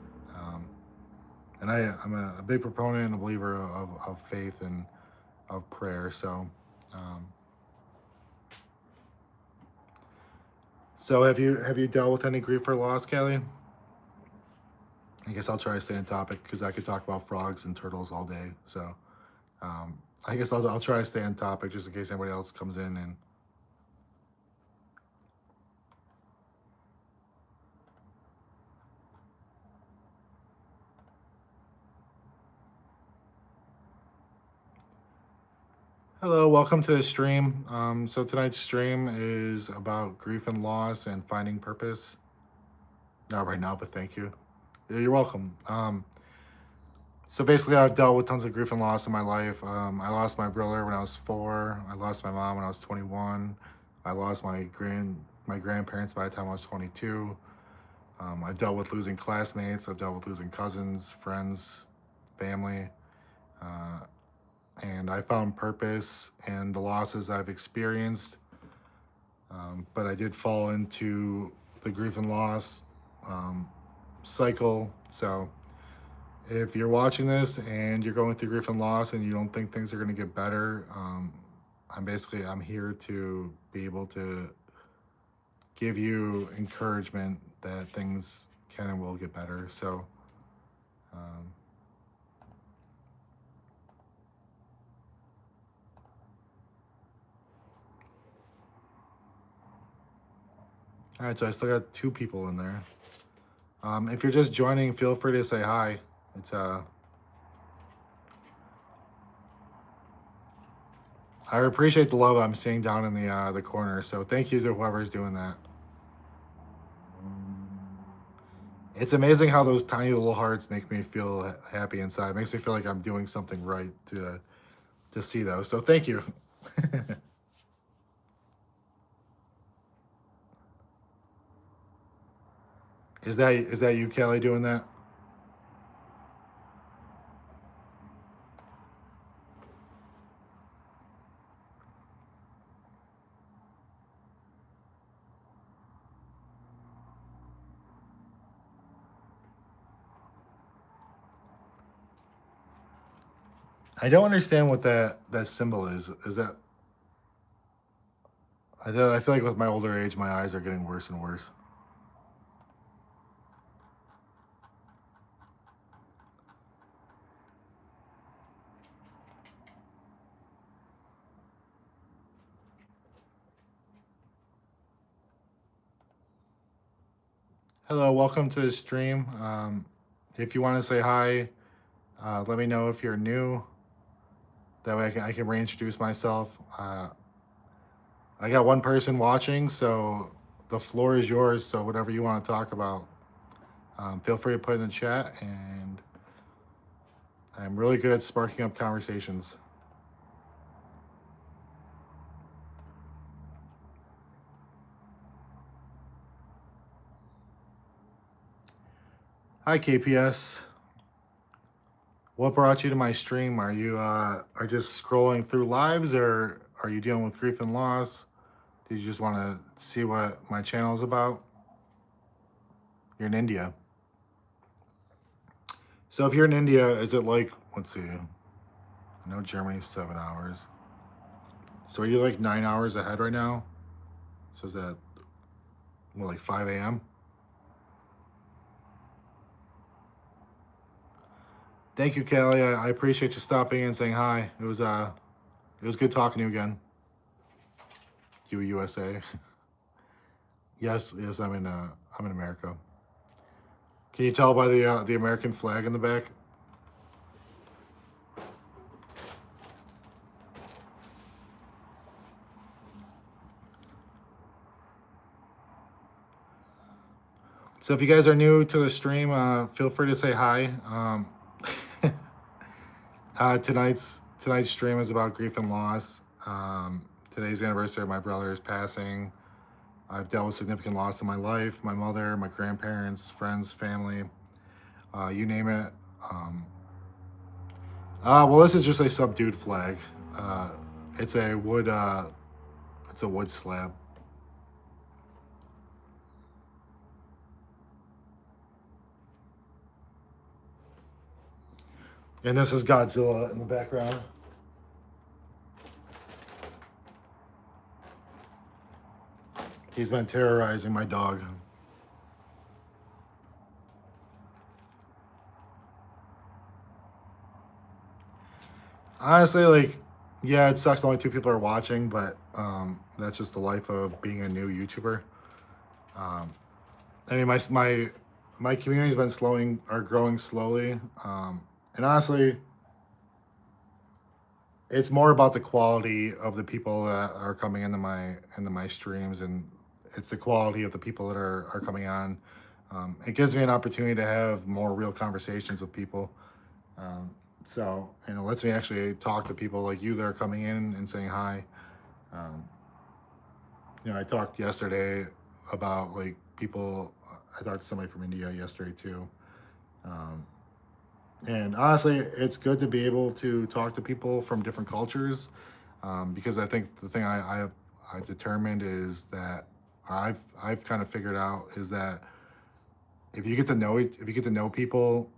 And I'm a big proponent and a believer of faith and of prayer. So So have you dealt with any grief or loss, Kelly? I guess I'll try to stay on topic because I could talk about frogs and turtles all day. So I guess I'll try to stay on topic just in case anybody else comes in and. Hello, welcome to the stream. So tonight's stream is about grief and loss and finding purpose. Not right now, but thank you. You're welcome. So basically, I've dealt with tons of grief and loss in my life. I lost my brother when I was 4. I lost my mom when I was 21. I lost my grandparents by the time I was 22. I've dealt with losing classmates. I've dealt with losing cousins, friends, family. And I found purpose in the losses I've experienced. But I did fall into the grief and loss cycle. So if you're watching this and you're going through grief and loss and you don't think things are going to get better, I'm here to be able to give you encouragement that things can and will get better. So all right, so I still got 2 people in there. If you're just joining, feel free to say hi. It's I appreciate the love I'm seeing down in the corner. So thank you to whoever's doing that. It's amazing how those tiny little hearts make me feel happy inside. It makes me feel like I'm doing something right to see those. So thank you. Is that you, Kelly, doing that? I don't understand what that symbol is. Is that? I feel like with my older age, my eyes are getting worse and worse. Hello, welcome to the stream. If you want to say hi, let me know if you're new. That way I can reintroduce myself. I got 1 person watching, so the floor is yours. So whatever you want to talk about, feel free to put in the chat. And I'm really good at sparking up conversations. Hi, KPS. What brought you to my stream? Are you are just scrolling through lives, or are you dealing with grief and loss? Do you just want to see what my channel is about? You're in India. So if you're in India, is it like, let's see, I know Germany's 7 hours. So are you like 9 hours ahead right now? So is that more like 5 a.m.? Thank you, Kelly. I appreciate you stopping in and saying hi. It was good talking to you again. You USA. Yes, I'm in America. Can you tell by the American flag in the back? So if you guys are new to the stream, feel free to say hi. Tonight's stream is about grief and loss. Today's the anniversary of my brother's passing. I've dealt with significant loss in my life. My mother, my grandparents, friends, family, you name it. Well, this is just a subdued flag. It's a wood slab. And this is Godzilla in the background. He's been terrorizing my dog. Honestly, like, yeah, it sucks only 2 people are watching, but that's just the life of being a new YouTuber. I mean, my community's been growing slowly, and honestly, it's more about the quality of the people that are coming into my streams, and it's the quality of the people that are coming on. It gives me an opportunity to have more real conversations with people. So, and it lets me actually talk to people like you that are coming in and saying hi. I talked yesterday about like people. I talked to somebody from India yesterday too. And honestly, it's good to be able to talk to people from different cultures, because I think the thing I've determined is that, or I've kind of figured out, is that if you get to know people,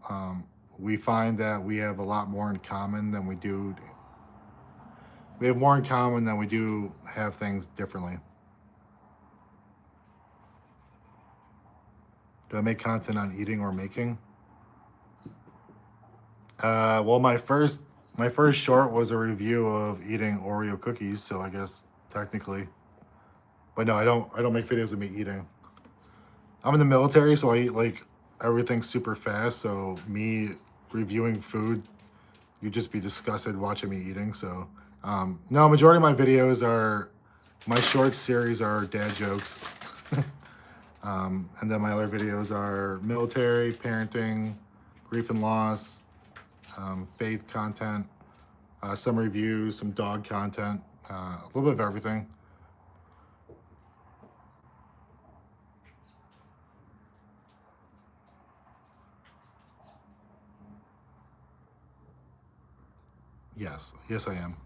we find that we have a lot more in common than we do. We have more in common than we do have things differently. Do I make content on eating or making? Well, my first short was a review of eating Oreo cookies, so I guess technically, but no, I don't make videos of me eating. I'm in the military, so I eat like everything super fast. So me reviewing food, you'd just be disgusted watching me eating. So no, majority of my videos are, my short series are dad jokes, and then my other videos are military, parenting, grief and loss, faith content, some reviews, some dog content, a little bit of everything. Yes, I am.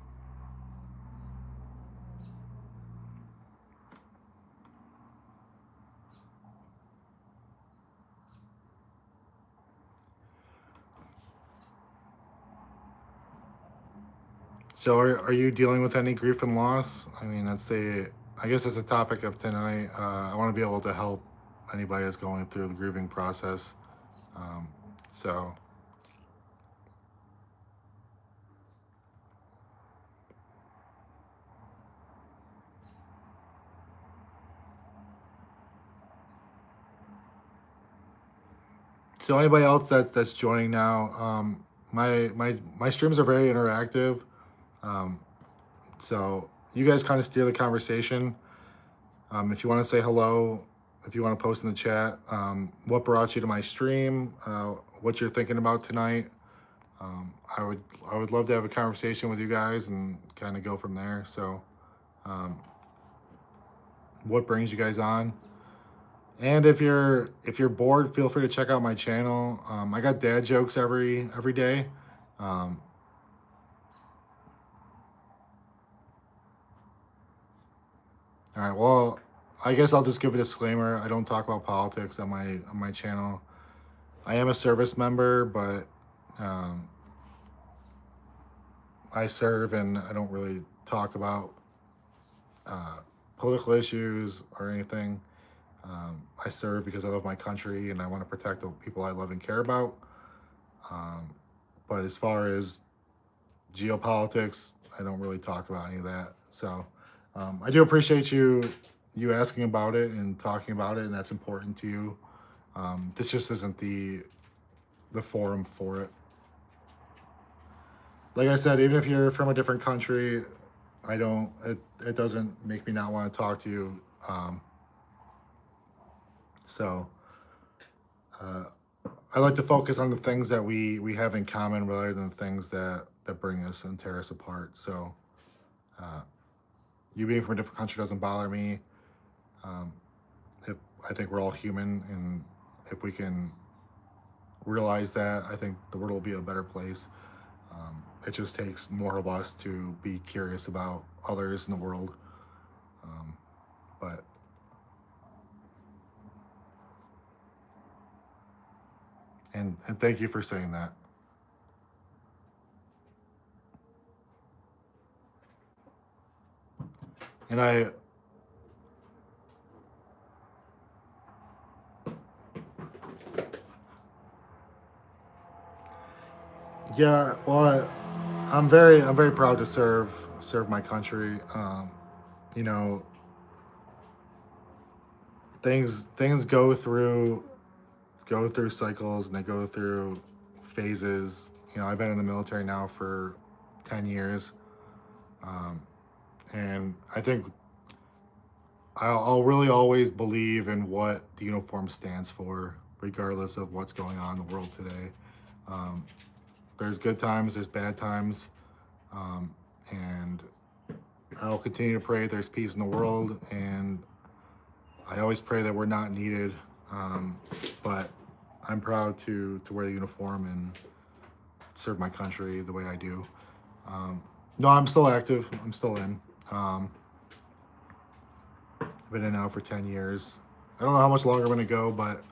So are you dealing with any grief and loss? I mean, I guess that's the topic of tonight. I want to be able to help anybody that's going through the grieving process. Um, so, so anybody else that's joining now, my streams are very interactive. Um, so you guys kind of steer the conversation. If you want to say hello, if you want to post in the chat, what brought you to my stream, what you're thinking about tonight. I would love to have a conversation with you guys and kind of go from there. So, what brings you guys on? And if you're bored, feel free to check out my channel. I got dad jokes every day. Um, all right. Well, I guess I'll just give a disclaimer. I don't talk about politics on my channel. I am a service member, but um, I serve and I don't really talk about political issues or anything. I serve because I love my country and I want to protect the people I love and care about. But as far as geopolitics, I don't really talk about any of that. So I do appreciate you asking about it and talking about it, and that's important to you. This just isn't the forum for it. Like I said, even if you're from a different country, it doesn't make me not want to talk to you. So I like to focus on the things that we have in common rather than things that bring us and tear us apart. So you being from a different country doesn't bother me. If, I think we're all human, and if we can realize that, I think the world will be a better place. It just takes more of us to be curious about others in the world. But and thank you for saying that. And Yeah, well, I'm very proud to serve my country. You know, things go through cycles and they go through phases. I've been in the military now for 10 years, and I think I'll really always believe in what the uniform stands for, regardless of what's going on in the world today. There's good times, there's bad times, and I'll continue to pray there's peace in the world, and I always pray that we're not needed. But I'm proud to wear the uniform and serve my country the way I do. No, I'm still active. I'm still in. I've been in now for 10 years. I don't know how much longer I'm going to go, but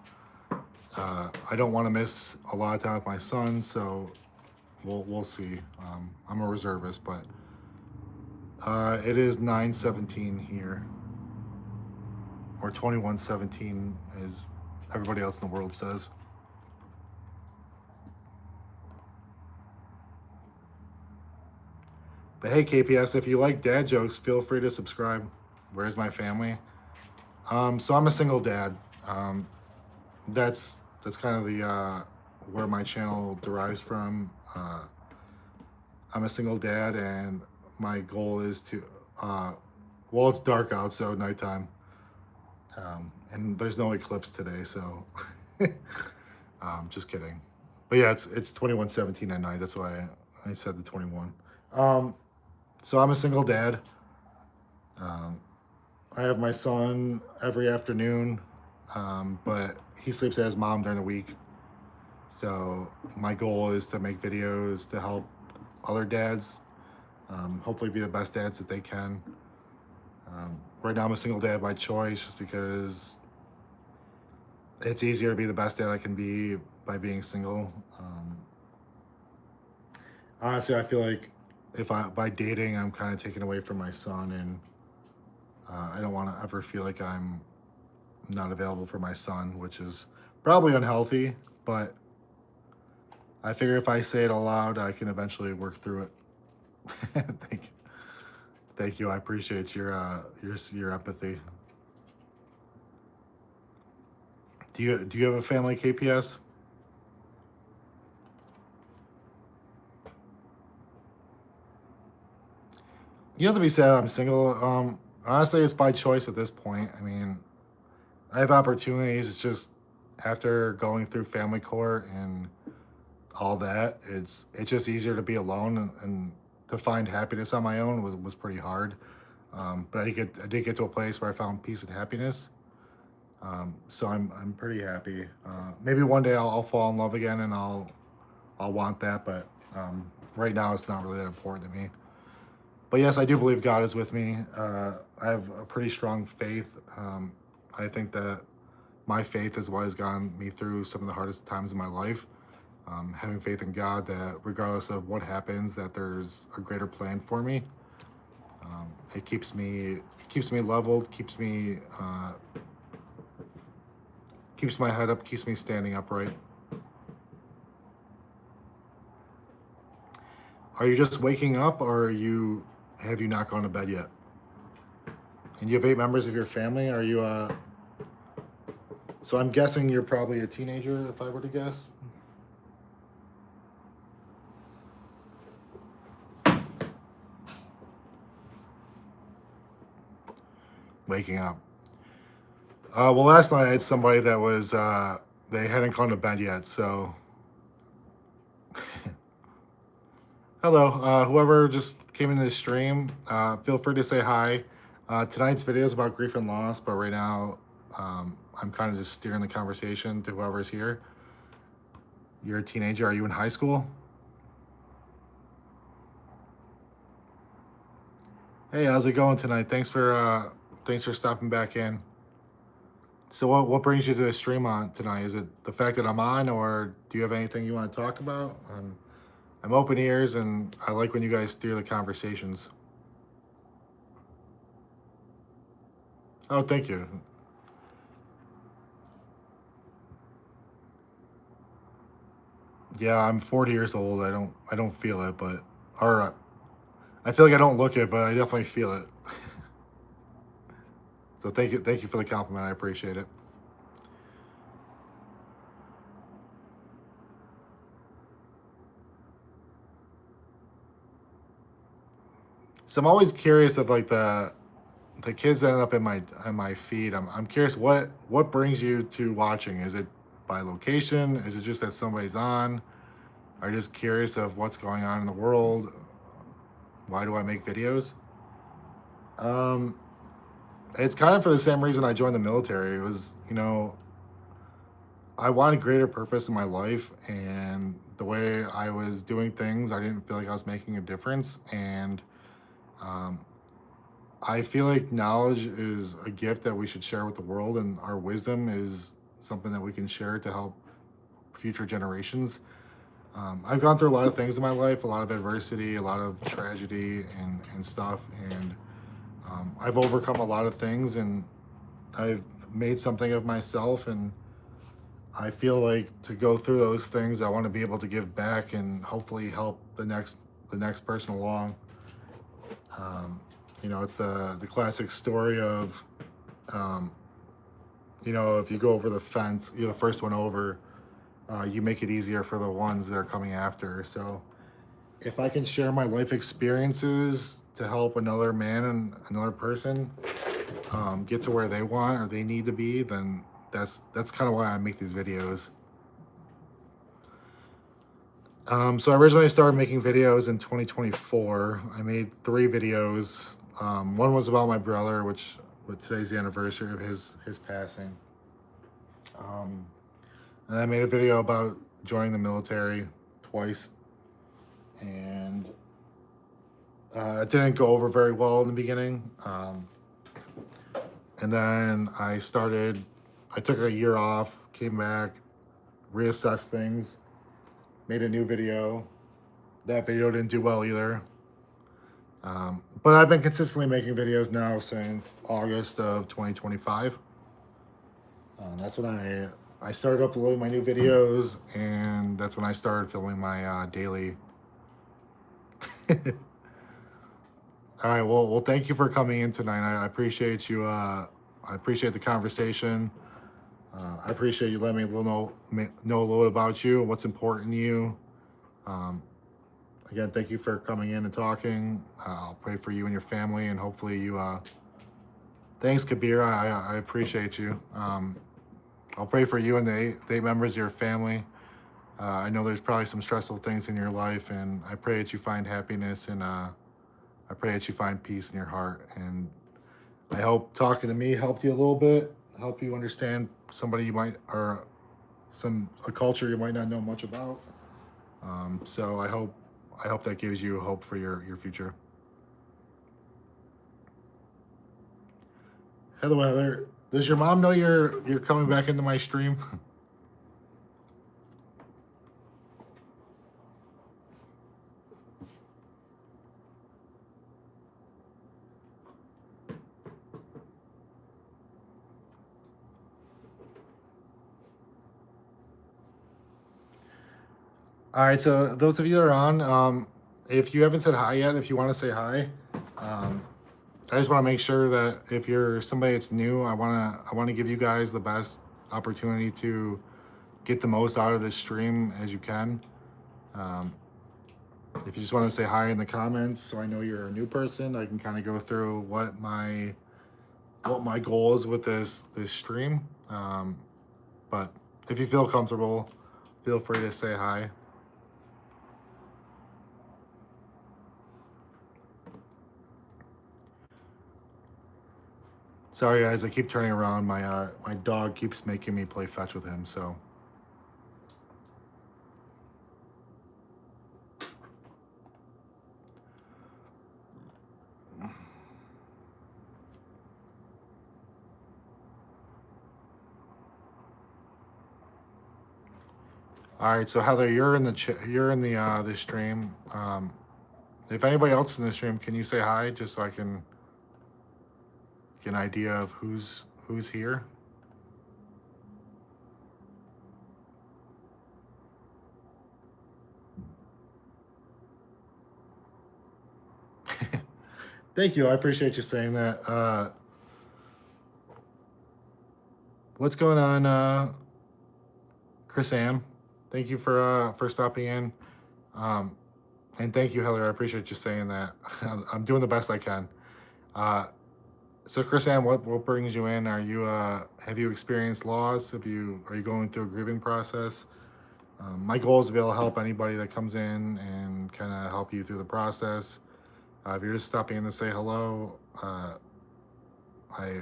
I don't want to miss a lot of time with my son, so we'll see. I'm a reservist, but it is 9:17 here, or 21:17 as everybody else in the world says. But hey, KPS, if you like dad jokes, feel free to subscribe. Where's my family? So I'm a single dad. That's kind of the where my channel derives from. I'm a single dad, and my goal is to, well, it's dark out, so nighttime, and there's no eclipse today, so just kidding. But yeah, it's 21:17 at night. That's why I said the 21. So I'm a single dad. I have my son every afternoon, but he sleeps at his mom during the week. So my goal is to make videos to help other dads, hopefully be the best dads that they can. Right now I'm a single dad by choice, just because it's easier to be the best dad I can be by being single. Honestly, I feel like if I by dating, I'm kind of taken away from my son, and I don't want to ever feel like I'm not available for my son, which is probably unhealthy. But I figure if I say it aloud, I can eventually work through it. thank, thank you. I appreciate your empathy. Do you have a family, KPS? You have to be sad I'm single. Honestly, it's by choice at this point. I mean, I have opportunities. It's just after going through family court and all that, it's just easier to be alone, and to find happiness on my own was pretty hard. But I did get to a place where I found peace and happiness. So I'm pretty happy. Maybe one day I'll fall in love again, and I'll want that. But right now it's not really that important to me. But yes, I do believe God is with me. I have a pretty strong faith. I think that my faith is what has gotten me through some of the hardest times in my life. Having faith in God that regardless of what happens, that there's a greater plan for me. It keeps me leveled, keeps my head up, keeps me standing upright. Are you just waking up, or have you not gone to bed yet? And you have 8 members of your family. Are you So I'm guessing you're probably a teenager, if I were to guess. Waking up. Well, last night I had somebody that was they hadn't gone to bed yet. So hello, whoever just came into the stream. Feel free to say hi. Tonight's video is about grief and loss, but right now I'm kind of just steering the conversation to whoever's here. You're a teenager. Are you in high school? Hey, how's it going tonight? Thanks for stopping back in. So what brings you to the stream on tonight? Is it the fact that I'm on, or do you have anything you want to talk about? I'm open ears, and I like when you guys steer the conversations. Oh, thank you. Yeah, I'm 40 years old. I don't feel it, but or I feel like I don't look it, but I definitely feel it. So thank you for the compliment. I appreciate it. So I'm always curious of like the kids that end up in my feed. I'm curious what brings you to watching. Is it by location? Is it just that somebody's on? Are you just curious of what's going on in the world? Why do I make videos? Um, it's kind of for the same reason I joined the military. It was, I wanted greater purpose in my life, and the way I was doing things, I didn't feel like I was making a difference. And um, I feel like knowledge is a gift that we should share with the world, and our wisdom is something that we can share to help future generations. I've gone through a lot of things in my life, a lot of adversity, a lot of tragedy, and stuff. And I've overcome a lot of things, and I've made something of myself. And I feel like to go through those things, I want to be able to give back and hopefully help the next person along. It's the classic story of, um, if you go over the fence, you're the first one over. You make it easier for the ones that are coming after. So if I can share my life experiences to help another man and another person get to where they want or they need to be, then that's kind of why I make these videos. So I originally started making videos in 2024. I made 3 videos. One was about my brother, which today's the anniversary of his passing. Um, and I made a video about joining the military twice, and it didn't go over very well in the beginning. And then I took a year off, came back, reassessed things, made a new video. That video didn't do well either. But I've been consistently making videos now since August of 2025. That's when I started uploading my new videos, and that's when I started filming my daily. All right, well, thank you for coming in tonight. I appreciate you. I appreciate the conversation. I appreciate you letting me know a little about you and what's important to you. Um, Again, thank you for coming in and talking. I'll pray for you and your family, and hopefully you. Thanks, Kabir. I appreciate you. I'll pray for you and the 8 members of your family. I know there's probably some stressful things in your life, and I pray that you find happiness, and I pray that you find peace in your heart. And I hope talking to me helped you a little bit, help you understand somebody you might or a culture you might not know much about. So I hope that gives you hope for your future. Hello, Heather. Does your mom know you're coming back into my stream? All right, so those of you that are on, if you haven't said hi yet, if you want to say hi, um, I just want to make sure that if you're somebody that's new, I want to give you guys the best opportunity to get the most out of this stream as you can. Um, if you just want to say hi in the comments, so I know you're a new person, I can kind of go through what my goal is with this stream. But if you feel comfortable, feel free to say hi. Sorry guys, I keep turning around. My dog keeps making me play fetch with him. So all right, so Heather, you're in the stream. If anybody else is in the stream, can you say hi just so I can get an idea of who's here? Thank you. I appreciate you saying that. What's going on, Chris Ann? Thank you for stopping in. Um, and thank you, Heather. I appreciate you saying that. I'm doing the best I can. Uh, so, Chris Ann, what brings you in? Are you have you experienced loss? Have you Are you going through a grieving process? My goal is to be able to help anybody that comes in and kind of help you through the process. If you're just stopping in to say hello, I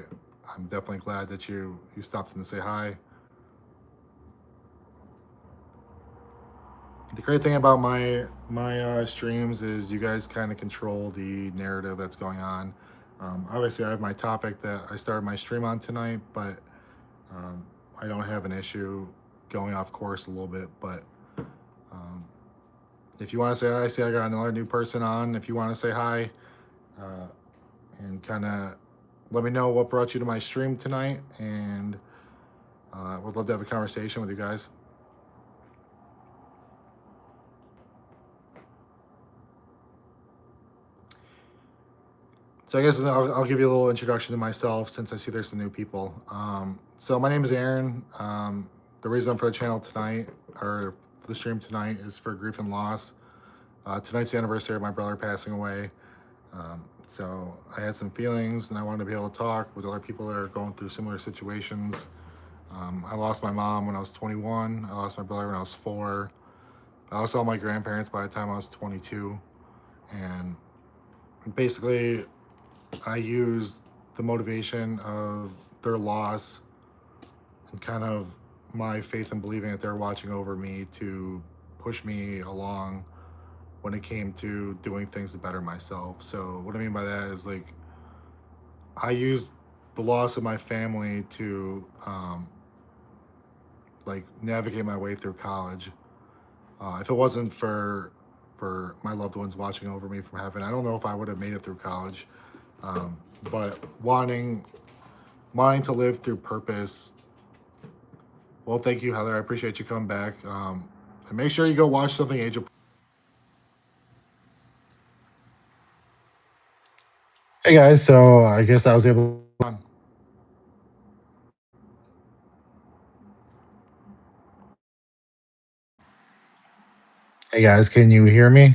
I'm definitely glad that you stopped in to say hi. The great thing about my streams is you guys kind of control the narrative that's going on. Obviously, I have my topic that I started my stream on tonight, but um, I don't have an issue going off course a little bit. But um, if you want to say hi, see I got another new person on. If you want to say hi uh, and kind of let me know what brought you to my stream tonight, and would love to have a conversation with you guys. So I guess I'll give you a little introduction to myself since I see there's some new people. So my name is Aaron. The reason for the channel tonight or for the stream tonight is for grief and loss. Tonight's the anniversary of my brother passing away. So I had some feelings and I wanted to be able to talk with other people that are going through similar situations. I lost my mom when I was 21. I lost my brother when I was 4. I lost all my grandparents by the time I was 22. And basically, I used the motivation of their loss and kind of my faith and believing that they're watching over me to push me along when it came to doing things to better myself. So what I mean by that is like I used the loss of my family to like navigate my way through college. If it wasn't for my loved ones watching over me from heaven, I don't know if I would have made it through college. But wanting to live through purpose. Well, thank you, Heather. I appreciate you coming back. And make sure you go watch something age. Hey guys, so I guess I was able to. Hey guys, can you hear me?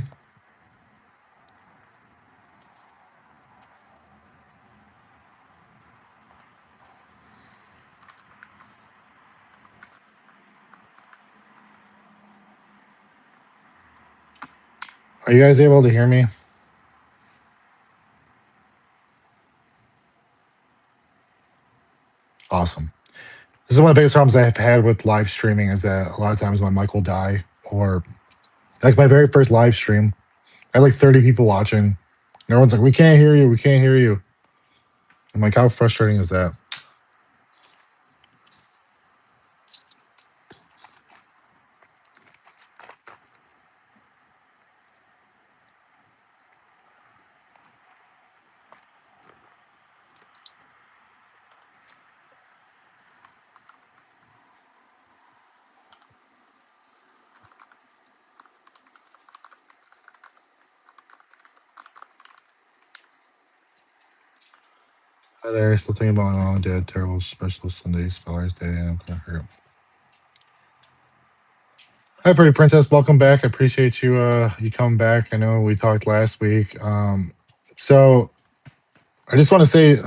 Are you guys able to hear me? Awesome. This is one of the biggest problems I've had with live streaming is that a lot of times my mic will die, or like my very first live stream, I had like 30 people watching. And everyone's like, "We can't hear you. We can't hear you." I'm like, "How frustrating is that?" Hi there. Still thinking about my mom and dad. Terrible special Sundays, Father's Day, and I'm hurt. Hi, pretty princess. Welcome back. I appreciate you coming back. I know we talked last week. So I just want to say,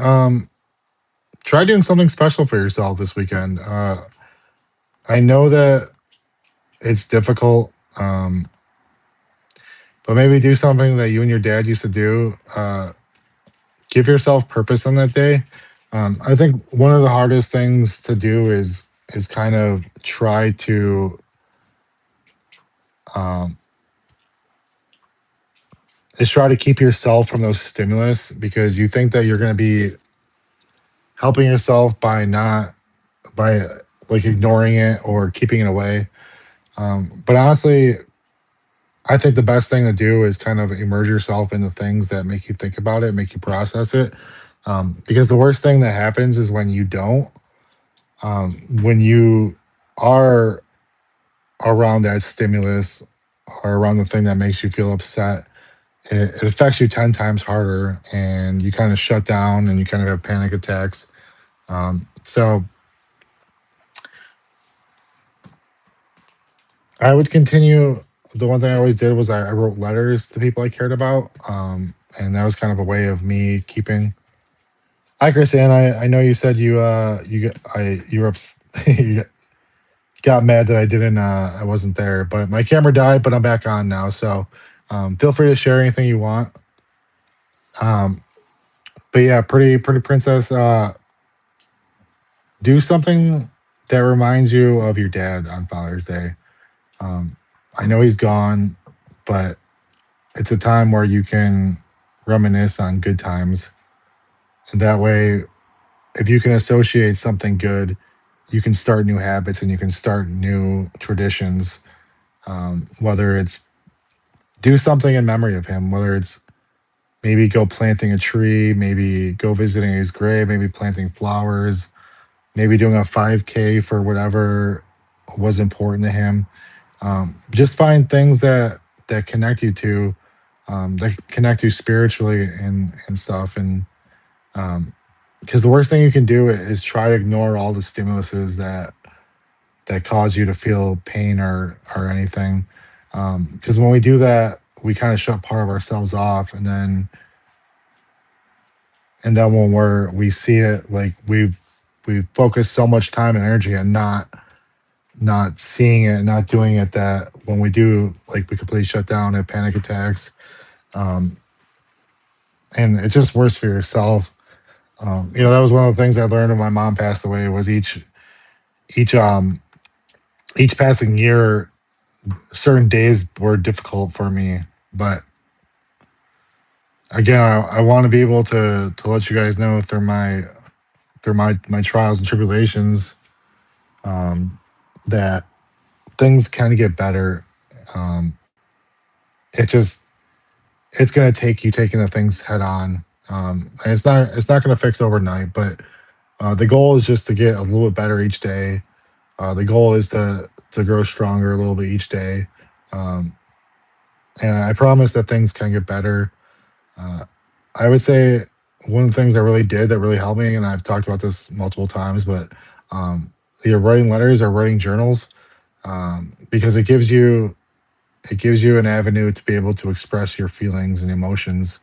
try doing something special for yourself this weekend. I know that it's difficult, but maybe do something that you and your dad used to do. Give yourself purpose on that day. I think one of the hardest things to do is kind of try to um, try to keep yourself from those stimulus because you think that you're going to be helping yourself by not by like ignoring it or keeping it away. But honestly, I think the best thing to do is kind of immerse yourself in the things that make you think about it, make you process it. Because the worst thing that happens is when you don't, when you are around that stimulus or around the thing that makes you feel upset, it affects you 10 times harder, and you kind of shut down and you kind of have panic attacks. So I would continue. The one thing I always did was I wrote letters to people I cared about. And that was kind of a way of me keeping. Hi, Chrisanne. I know you said you were you got mad that I wasn't there, but my camera died, but I'm back on now. So feel free to share anything you want. Um, but yeah, pretty princess. Do something that reminds you of your dad on Father's Day. Um, I know he's gone, but it's a time where you can reminisce on good times. And that way, if you can associate something good, you can start new habits and you can start new traditions. Whether it's do something in memory of him, whether it's maybe go planting a tree, maybe go visiting his grave, maybe planting flowers, maybe doing a 5K for whatever was important to him. Just find things that connect you to that connect you spiritually and stuff. And because the worst thing you can do is try to ignore all the stimuluses that cause you to feel pain or anything. Because when we do that, we kind of shut part of ourselves off, and then when we see it, like we focus so much time and energy on not seeing it, not doing it, that when we do, like, we completely shut down, have panic attacks. um, and it's just worse for yourself. That was one of the things I learned when my mom passed away, was each um each passing year, certain days were difficult for me. But again, I want to be able to let you guys know through my trials and tribulations, um, that things kind of get better. Um, it just it's going to take you taking the things head on. And it's not going to fix overnight, but the goal is just to get a little bit better each day. The goal is to grow stronger a little bit each day. Um, and I promise that things can get better. Uh, I would say one of the things I really did that really helped me, and I've talked about this multiple times, but um, either writing letters or writing journals, because it gives you an avenue to be able to express your feelings and emotions,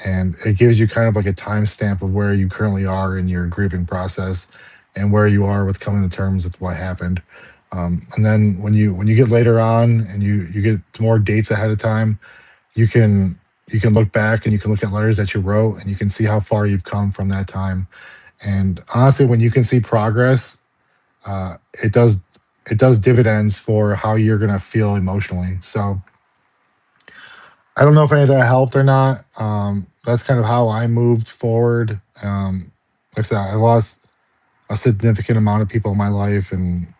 and it gives you kind of like a timestamp of where you currently are in your grieving process and where you are with coming to terms with what happened. And then when you get later on and you get more dates ahead of time, you can you can look back and you can look at letters that you wrote and you can see how far you've come from that time. And honestly, when you can see progress, uh, it does it does dividends for how you're gonna feel emotionally. So I don't know if any of that helped or not. That's kind of how I moved forward. Like I said, I lost a significant amount of people in my life, and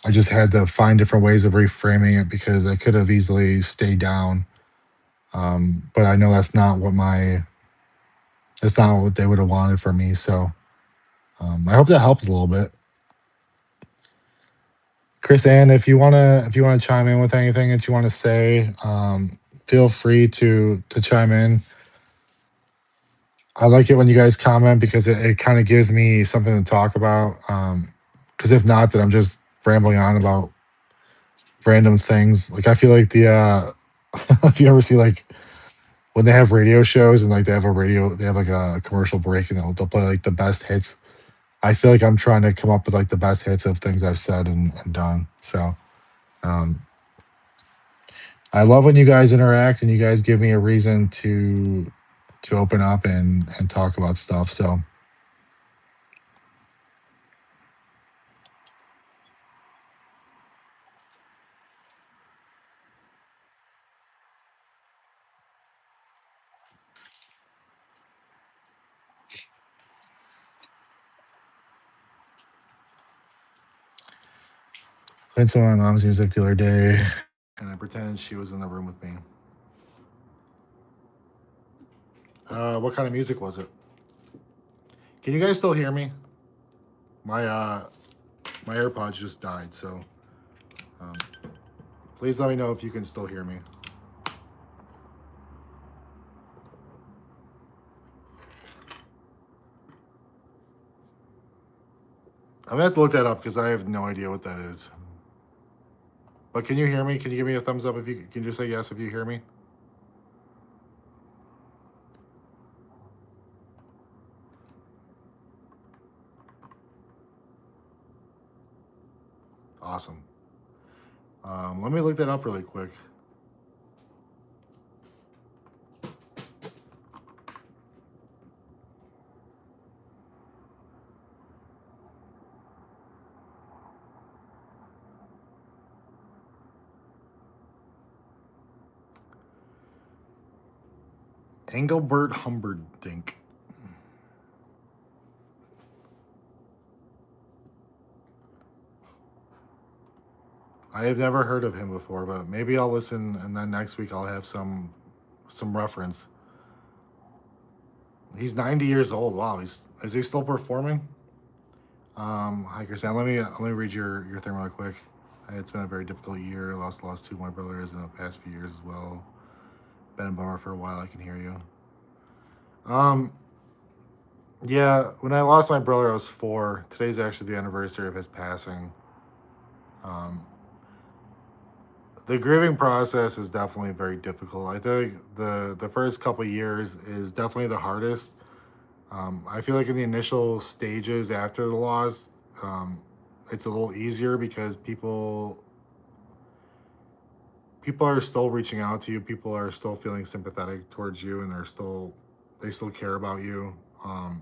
I just had to find different ways of reframing it because I could have easily stayed down. But I know that's not what they would have wanted from me. So I hope that helped a little bit. Chris Ann, if you wanna chime in with anything that you want to say, feel free to chime in. I like it when you guys comment because it kind of gives me something to talk about. Because if not, then I'm just rambling on about random things. Like, I feel like if you ever see, like, when they have radio shows and, like, they have like a commercial break and they'll play like the best hits. I feel like I'm trying to come up with like the best hits of things I've said and done. So um, I love when you guys interact and you guys give me a reason to open up and talk about stuff. So played some of my mom's music the other day, and I pretended she was in the room with me. What kind of music was it? Can you guys still hear me? My my AirPods just died, so um, please let me know if you can still hear me. I'm gonna have to look that up because I have no idea what that is. But can you hear me? Can you give me a thumbs up if you can just say yes if you hear me? Awesome. Let me look that up really quick. Engelbert Humperdinck. I have never heard of him before, but maybe I'll listen, and then next week I'll have some reference. He's 90 years old. Wow, is he still performing? Hi Christian. Let me read your thing real quick. It's been a very difficult year. Lost two of my brothers in the past few years as well. Been a bummer for a while. I can hear you. Yeah, when I lost my brother, I was 4. Today's actually the anniversary of his passing. The grieving process is definitely very difficult. I think the first couple years is definitely the hardest. I feel like in the initial stages after the loss, it's a little easier because people are still reaching out to you. People are still feeling sympathetic towards you, and they still care about you. And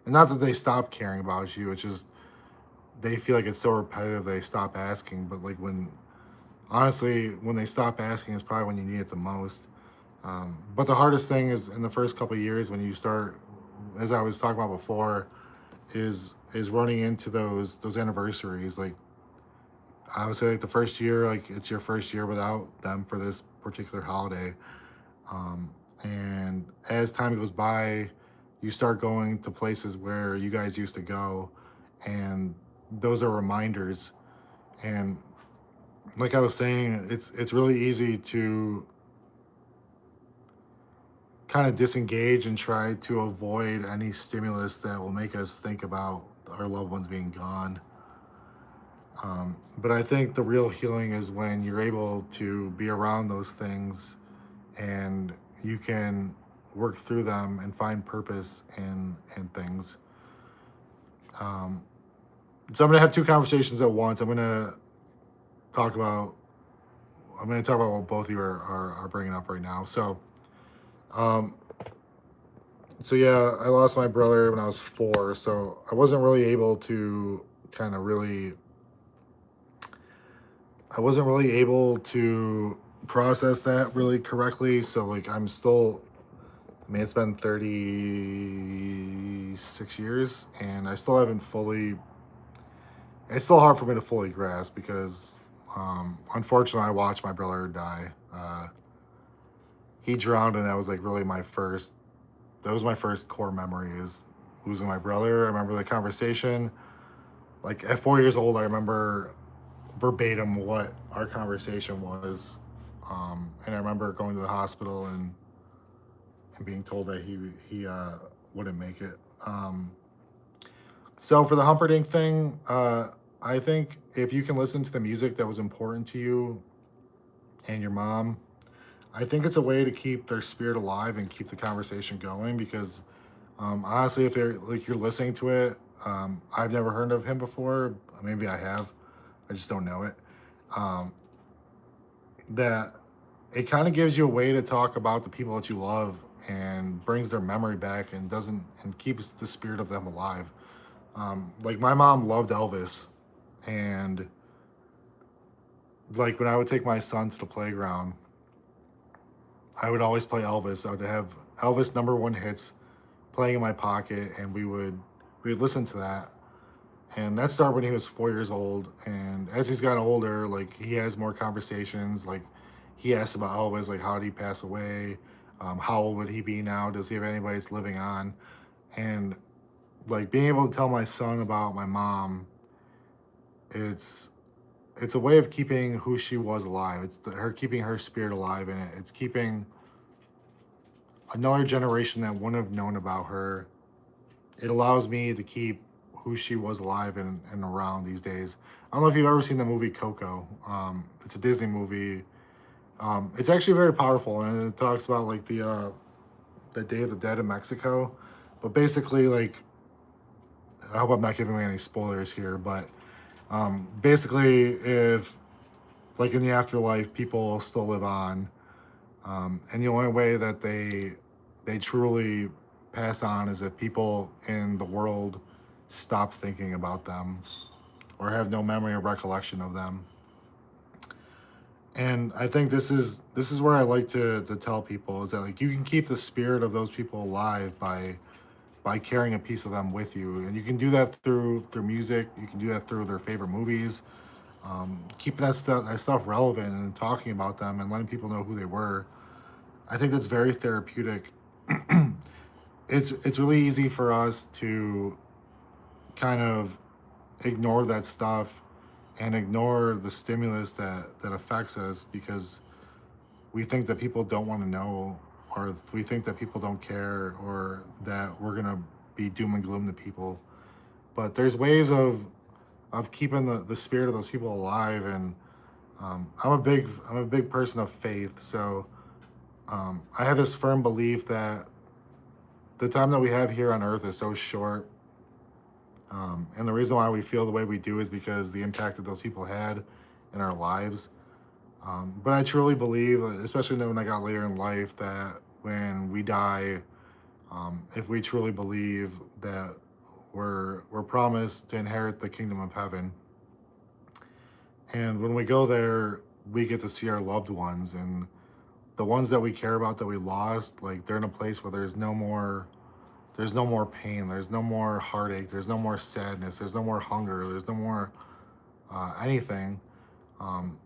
not that they stop caring about you. It's just they feel like it's so repetitive they stop asking. But like honestly, when they stop asking is probably when you need it the most. But the hardest thing is in the first couple of years when you start, as I was talking about before, is running into those anniversaries. Like I would say, like the first year, like it's your first year without them for this particular holiday. And as time goes by, you start going to places where you guys used to go, and those are reminders. And like I was saying, it's really easy to kind of disengage and try to avoid any stimulus that will make us think about our loved ones being gone. But I think the real healing is when you're able to be around those things and you can work through them and find purpose in things. So I'm gonna have two conversations at once. Talk about I'm gonna talk about what both of you are bringing up right now. Um, so yeah, I lost my brother when I was 4, so I wasn't really able to kind of really I wasn't really able to process that really correctly. So like I mean, it's been 36 years and I still haven't fully, it's still hard for me to fully grasp because unfortunately I watched my brother die. He drowned and that was like really that was my first core memory is losing my brother. I remember the conversation. Like at 4 years old, I remember verbatim what our conversation was. And I remember going to the hospital and being told that he wouldn't make it. So for the Humperdinck thing, I think if you can listen to the music that was important to you and your mom, I think it's a way to keep their spirit alive and keep the conversation going because honestly, if you're listening to it, I've never heard of him before. Maybe I have. I just don't know it. That it kind of gives you a way to talk about the people that you love and brings their memory back and doesn't and keeps the spirit of them alive. Like my mom loved Elvis, and like when I would take my son to the playground, I would always play Elvis. I would have Elvis #1 hits playing in my pocket, and we would listen to that. And that started when he was 4 years old. And as he's gotten older, like he has more conversations. Like he asks about Elvis, like how did he pass away? How old would he be now? Does he have anybody that's living on? And like being able to tell my son about my mom, it's it's a way of keeping who she was alive. Her keeping her spirit alive in it. It's keeping another generation that wouldn't have known about her. It allows me to keep who she was alive and around these days. I don't know if you've ever seen the movie Coco. It's a Disney movie. It's actually very powerful, and it talks about like the Day of the Dead in Mexico. But basically, like, I hope I'm not giving away any spoilers here, but basically, if like in the afterlife, people still live on, and the only way that they truly pass on is if people in the world stop thinking about them or have no memory or recollection of them. And I think this is where I like to tell people is that like you can keep the spirit of those people alive by carrying a piece of them with you, and you can do that through music. You can do that through their favorite movies, keeping that stuff relevant and talking about them and letting people know who they were. I think that's very therapeutic. It's really easy for us to kind of ignore that stuff and ignore the stimulus that affects us because we think that people don't want to know, or we think that people don't care, or that we're gonna be doom and gloom to people. But there's ways of keeping the spirit of those people alive, and I'm a big person of faith, so I have this firm belief that the time that we have here on Earth is so short, and the reason why we feel the way we do is because the impact that those people had in our lives. But I truly believe, especially when I got later in life, that when we die, if we truly believe that we're promised to inherit the kingdom of heaven, and when we go there, we get to see our loved ones and the ones that we care about that we lost. Like they're in a place where there's no more pain, there's no more heartache, there's no more sadness, there's no more hunger, there's no more anything. Um,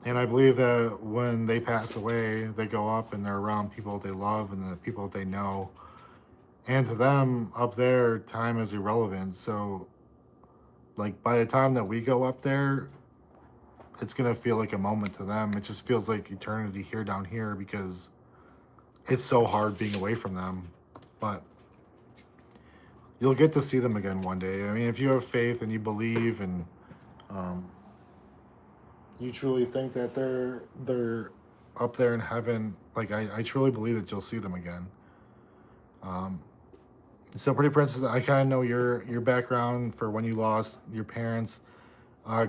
and I believe that when they pass away, they go up and they're around people they love and the people they know. And to them up there, time is irrelevant. So, like, by the time that we go up there, it's going to feel like a moment to them. It just feels like eternity here down here because it's so hard being away from them. But you'll get to see them again one day. I mean, if you have faith and you believe and um, you truly think that they're up there in heaven, like I truly believe that you'll see them again. Um, so, Pretty Princess, I kind of know your background for when you lost your parents.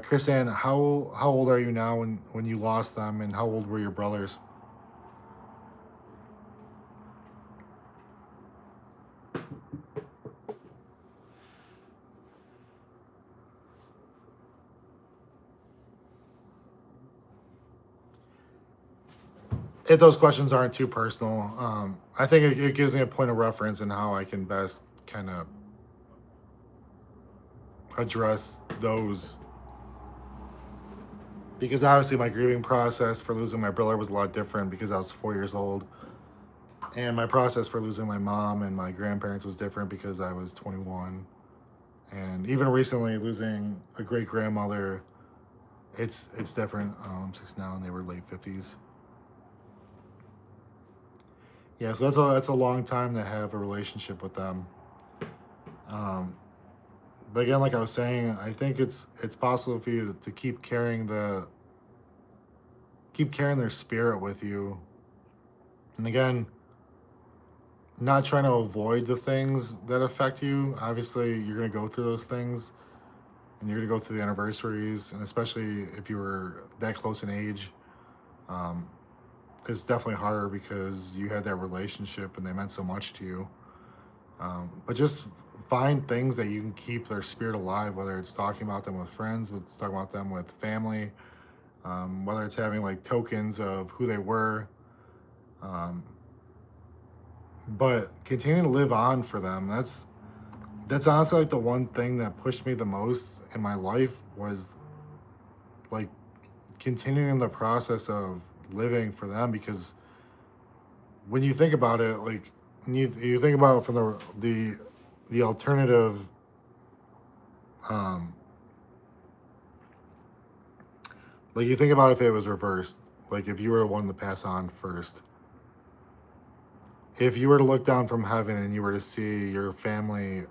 Chris Ann, how old are you now when you lost them, and how old were your brothers? If those questions aren't too personal, I think it gives me a point of reference in how I can best kind of address those. Because obviously, my grieving process for losing my brother was a lot different because I was 4 years old, and my process for losing my mom and my grandparents was different because I was 21. And even recently, losing a great grandmother, it's different. I'm 6 now, and they were late 50s. Yeah, so that's a long time to have a relationship with them. Um, but again, like I was saying, I think it's possible for you to keep carrying their spirit with you. And again, not trying to avoid the things that affect you. Obviously, you're gonna go through those things, and you're gonna go through the anniversaries, and especially if you were that close in age, um, it's definitely harder because you had that relationship and they meant so much to you. But just find things that you can keep their spirit alive, whether it's talking about them with friends, with talking about them with family, whether it's having like tokens of who they were, um, but continuing to live on for them. That's honestly like the one thing that pushed me the most in my life was like continuing the process of living for them because when you think about it, like you think about it from the alternative, um, like you think about if it was reversed, like if you were the one to pass on first, if you were to look down from heaven and you were to see your family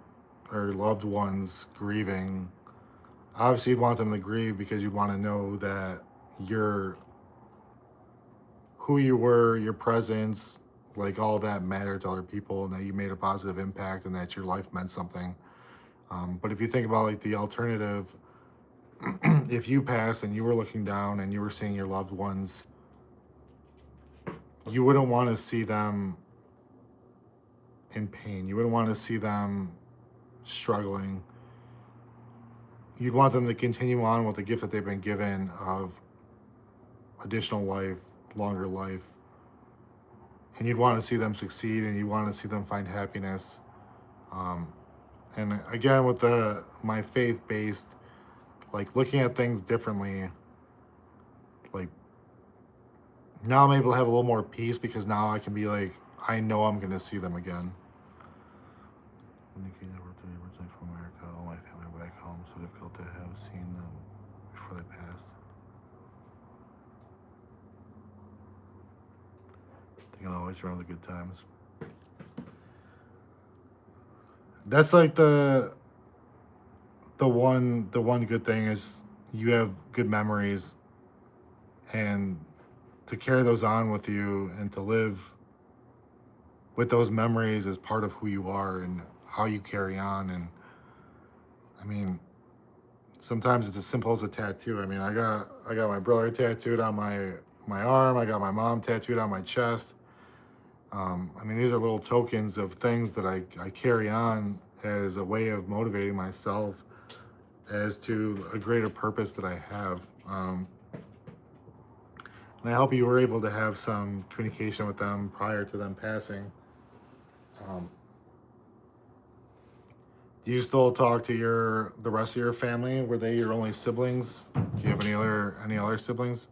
or loved ones grieving, obviously you'd want them to grieve because you'd want to know that you're who you were, your presence, like all that mattered to other people, and that you made a positive impact, and that your life meant something. But if you think about like the alternative, if you passed and you were looking down and you were seeing your loved ones, you wouldn't want to see them in pain. You wouldn't want to see them struggling. You'd want them to continue on with the gift that they've been given of additional life, longer life. And you'd want to see them succeed, and you want to see them find happiness. And again, with my faith-based, like looking at things differently, like now I'm able to have a little more peace because now I can be like, I know I'm going to see them again. When the kids were originally from America, all my family were back home, so difficult to have seen them before they passed. They can always remember the good times. That's like the one good thing is you have good memories, and to carry those on with you and to live with those memories as part of who you are and how you carry on. And I mean, sometimes it's as simple as a tattoo. I mean, I got my brother tattooed on my arm. I got my mom tattooed on my chest. I mean, these are little tokens of things that I carry on as a way of motivating myself as to a greater purpose that I have. And I hope you were able to have some communication with them prior to them passing. Do you still talk to the rest of your family? Were they your only siblings? Do you have any other siblings?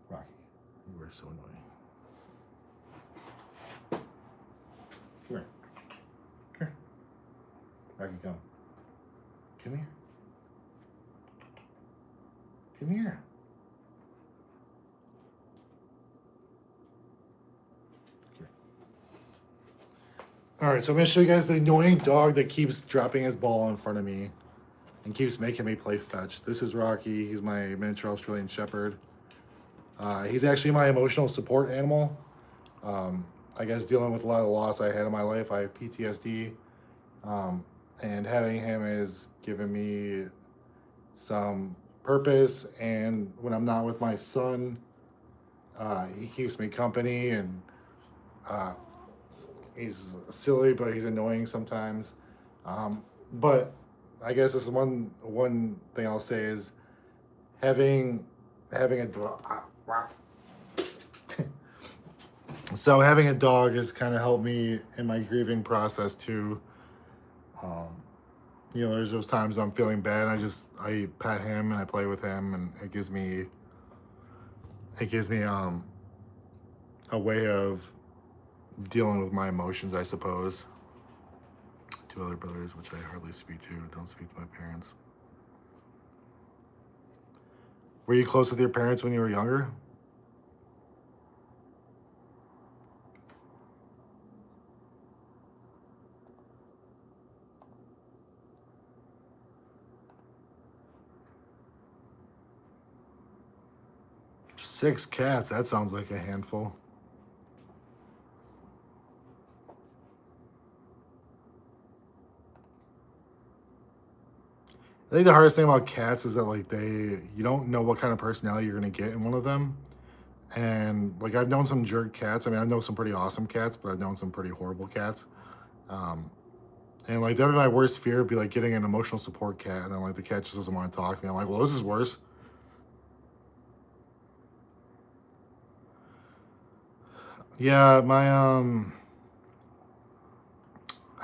Rocky, you were so annoying. Come here. Come here. Rocky, come. Come here. Come here. All right, so I'm going to show you guys the annoying dog that keeps dropping his ball in front of me and keeps making me play fetch. This is Rocky. He's my miniature Australian Shepherd. He's actually my emotional support animal. I guess dealing with a lot of loss I had in my life, I have PTSD. And having him has given me some purpose. And when I'm not with my son, he keeps me company, and he's silly, but he's annoying sometimes. But I guess this is one thing I'll say is having a dog. So having a dog has kind of helped me in my grieving process too. There's those times I'm feeling bad. I pet him and I play with him, and it gives me a way of dealing with my emotions, I suppose. 2 other brothers, which I hardly speak to. Don't speak to my parents. Were you close with your parents when you were younger? Six cats, that sounds like a handful. I think the hardest thing about cats is that you don't know what kind of personality you're gonna get in one of them. And like I've known some jerk cats. I mean, I've known some pretty awesome cats, but I've known some pretty horrible cats. And like that'd be my worst fear, would be like getting an emotional support cat, and then like the cat just doesn't want to talk to me. I'm like, well, this is worse. Yeah, I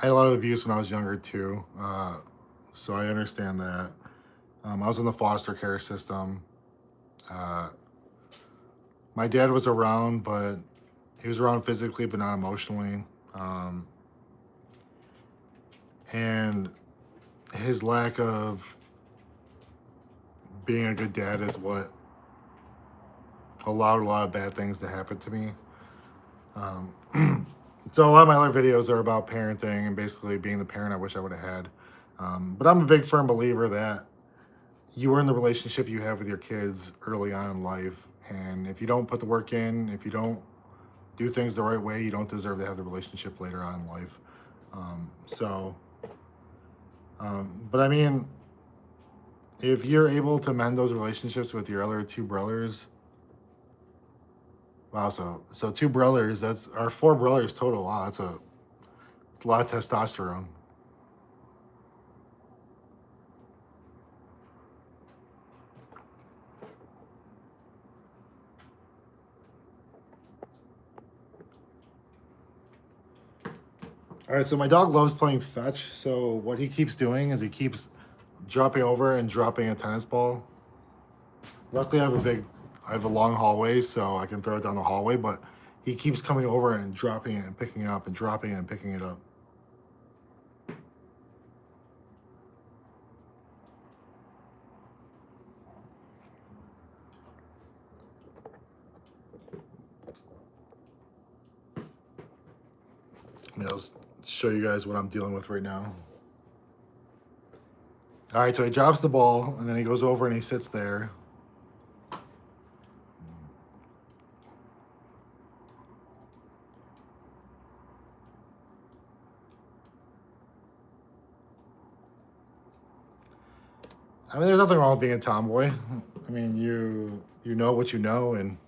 had a lot of abuse when I was younger too, so I understand that. I was in the foster care system. My dad was around, but He was around physically, but not emotionally. And his lack of being a good dad is what allowed a lot of bad things to happen to me. So a lot of my other videos are about parenting and basically being the parent I wish I would have had. But I'm a big firm believer that you earn the relationship you have with your kids early on in life. And if you don't put the work in, if you don't do things the right way, you don't deserve to have the relationship later on in life. But I mean, if you're able to mend those relationships with your other two brothers, wow, so two brothers, that's our four brothers total. Wow, that's a lot of testosterone. All right, so my dog loves playing fetch. So what he keeps doing is he keeps dropping over and dropping a tennis ball. Luckily, I have a long hallway, so I can throw it down the hallway. But he keeps coming over and dropping it and picking it up and dropping it and picking it up. I'll show you guys what I'm dealing with right now. All right, so he drops the ball, and then he goes over and he sits there. I mean, there's nothing wrong with being a tomboy. I mean, you know what you know, and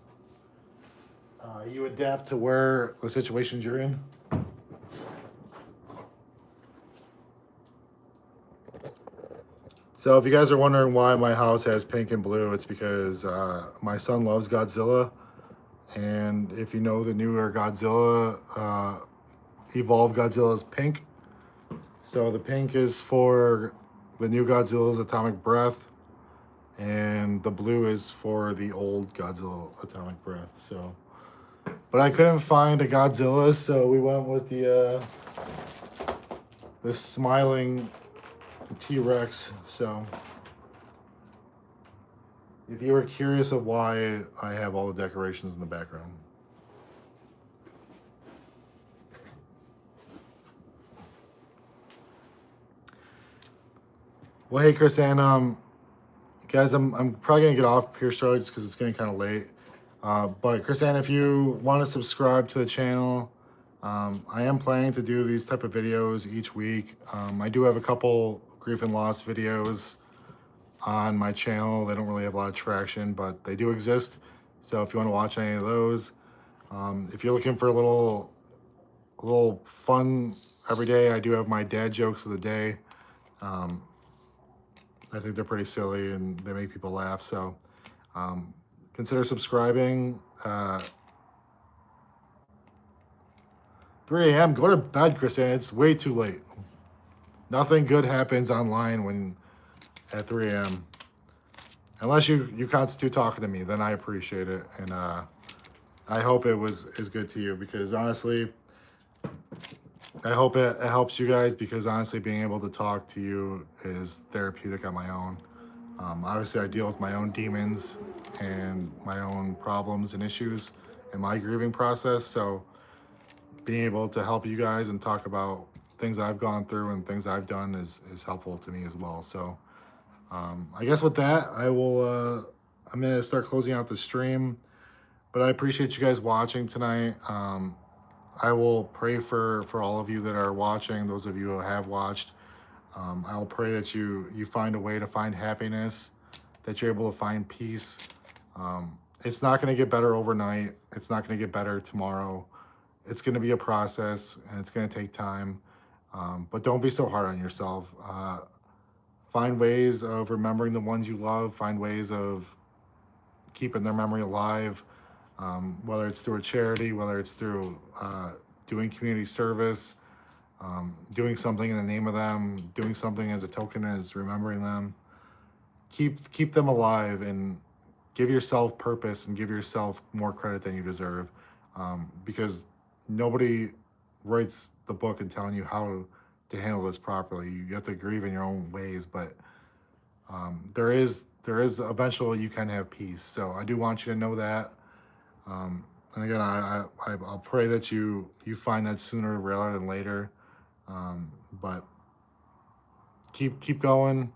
you adapt to where the situations you're in. So if you guys are wondering why my house has pink and blue, it's because my son loves Godzilla. And if you know the newer Godzilla, Evolved Godzilla is pink. So the pink is for the new Godzilla's atomic breath. And the blue is for the old Godzilla atomic breath. So, but I couldn't find a Godzilla, so we went with the smiling T-Rex. So if you were curious of why I have all the decorations in the background. Well, hey Chris, and guys, I'm probably gonna get off here shortly just because it's getting kind of late. But Chris, and if you want to subscribe to the channel, I am planning to do these type of videos each week. I do have a couple grief and loss videos on my channel. They don't really have a lot of traction, but they do exist. So if you want to watch any of those, if you're looking for a little fun every day, I do have my dad jokes of the day. I think they're pretty silly and they make people laugh. So consider subscribing. 3 a.m. Go to bed, Christian. It's way too late. Nothing good happens online at 3 a.m. Unless you constitute talking to me, then I appreciate it. And I hope it was as good to you, because honestly, I hope it helps you guys, because honestly, being able to talk to you is therapeutic on my own. Obviously, I deal with my own demons and my own problems and issues in my grieving process. So being able to help you guys and talk about things I've gone through and things I've done is helpful to me as well. So I guess with that, I'm going to start closing out the stream. But I appreciate you guys watching tonight. I will pray for all of you that are watching, those of you who have watched. I will pray that you find a way to find happiness, that you're able to find peace. It's not going to get better overnight. It's not going to get better tomorrow. It's going to be a process, and it's going to take time. But don't be so hard on yourself. Find ways of remembering the ones you love. Find ways of keeping their memory alive. Whether it's through a charity, whether it's through doing community service, doing something in the name of them, doing something as a token as remembering them. Keep them alive and give yourself purpose and give yourself more credit than you deserve. because nobody writes the book and telling you how to handle this properly. You have to grieve in your own ways, but there is eventually you can have peace. So I do want you to know that. And again, I'll pray that you find that sooner rather than later. But keep going,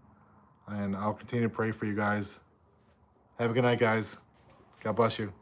and I'll continue to pray for you guys. Have a good night, guys. God bless you.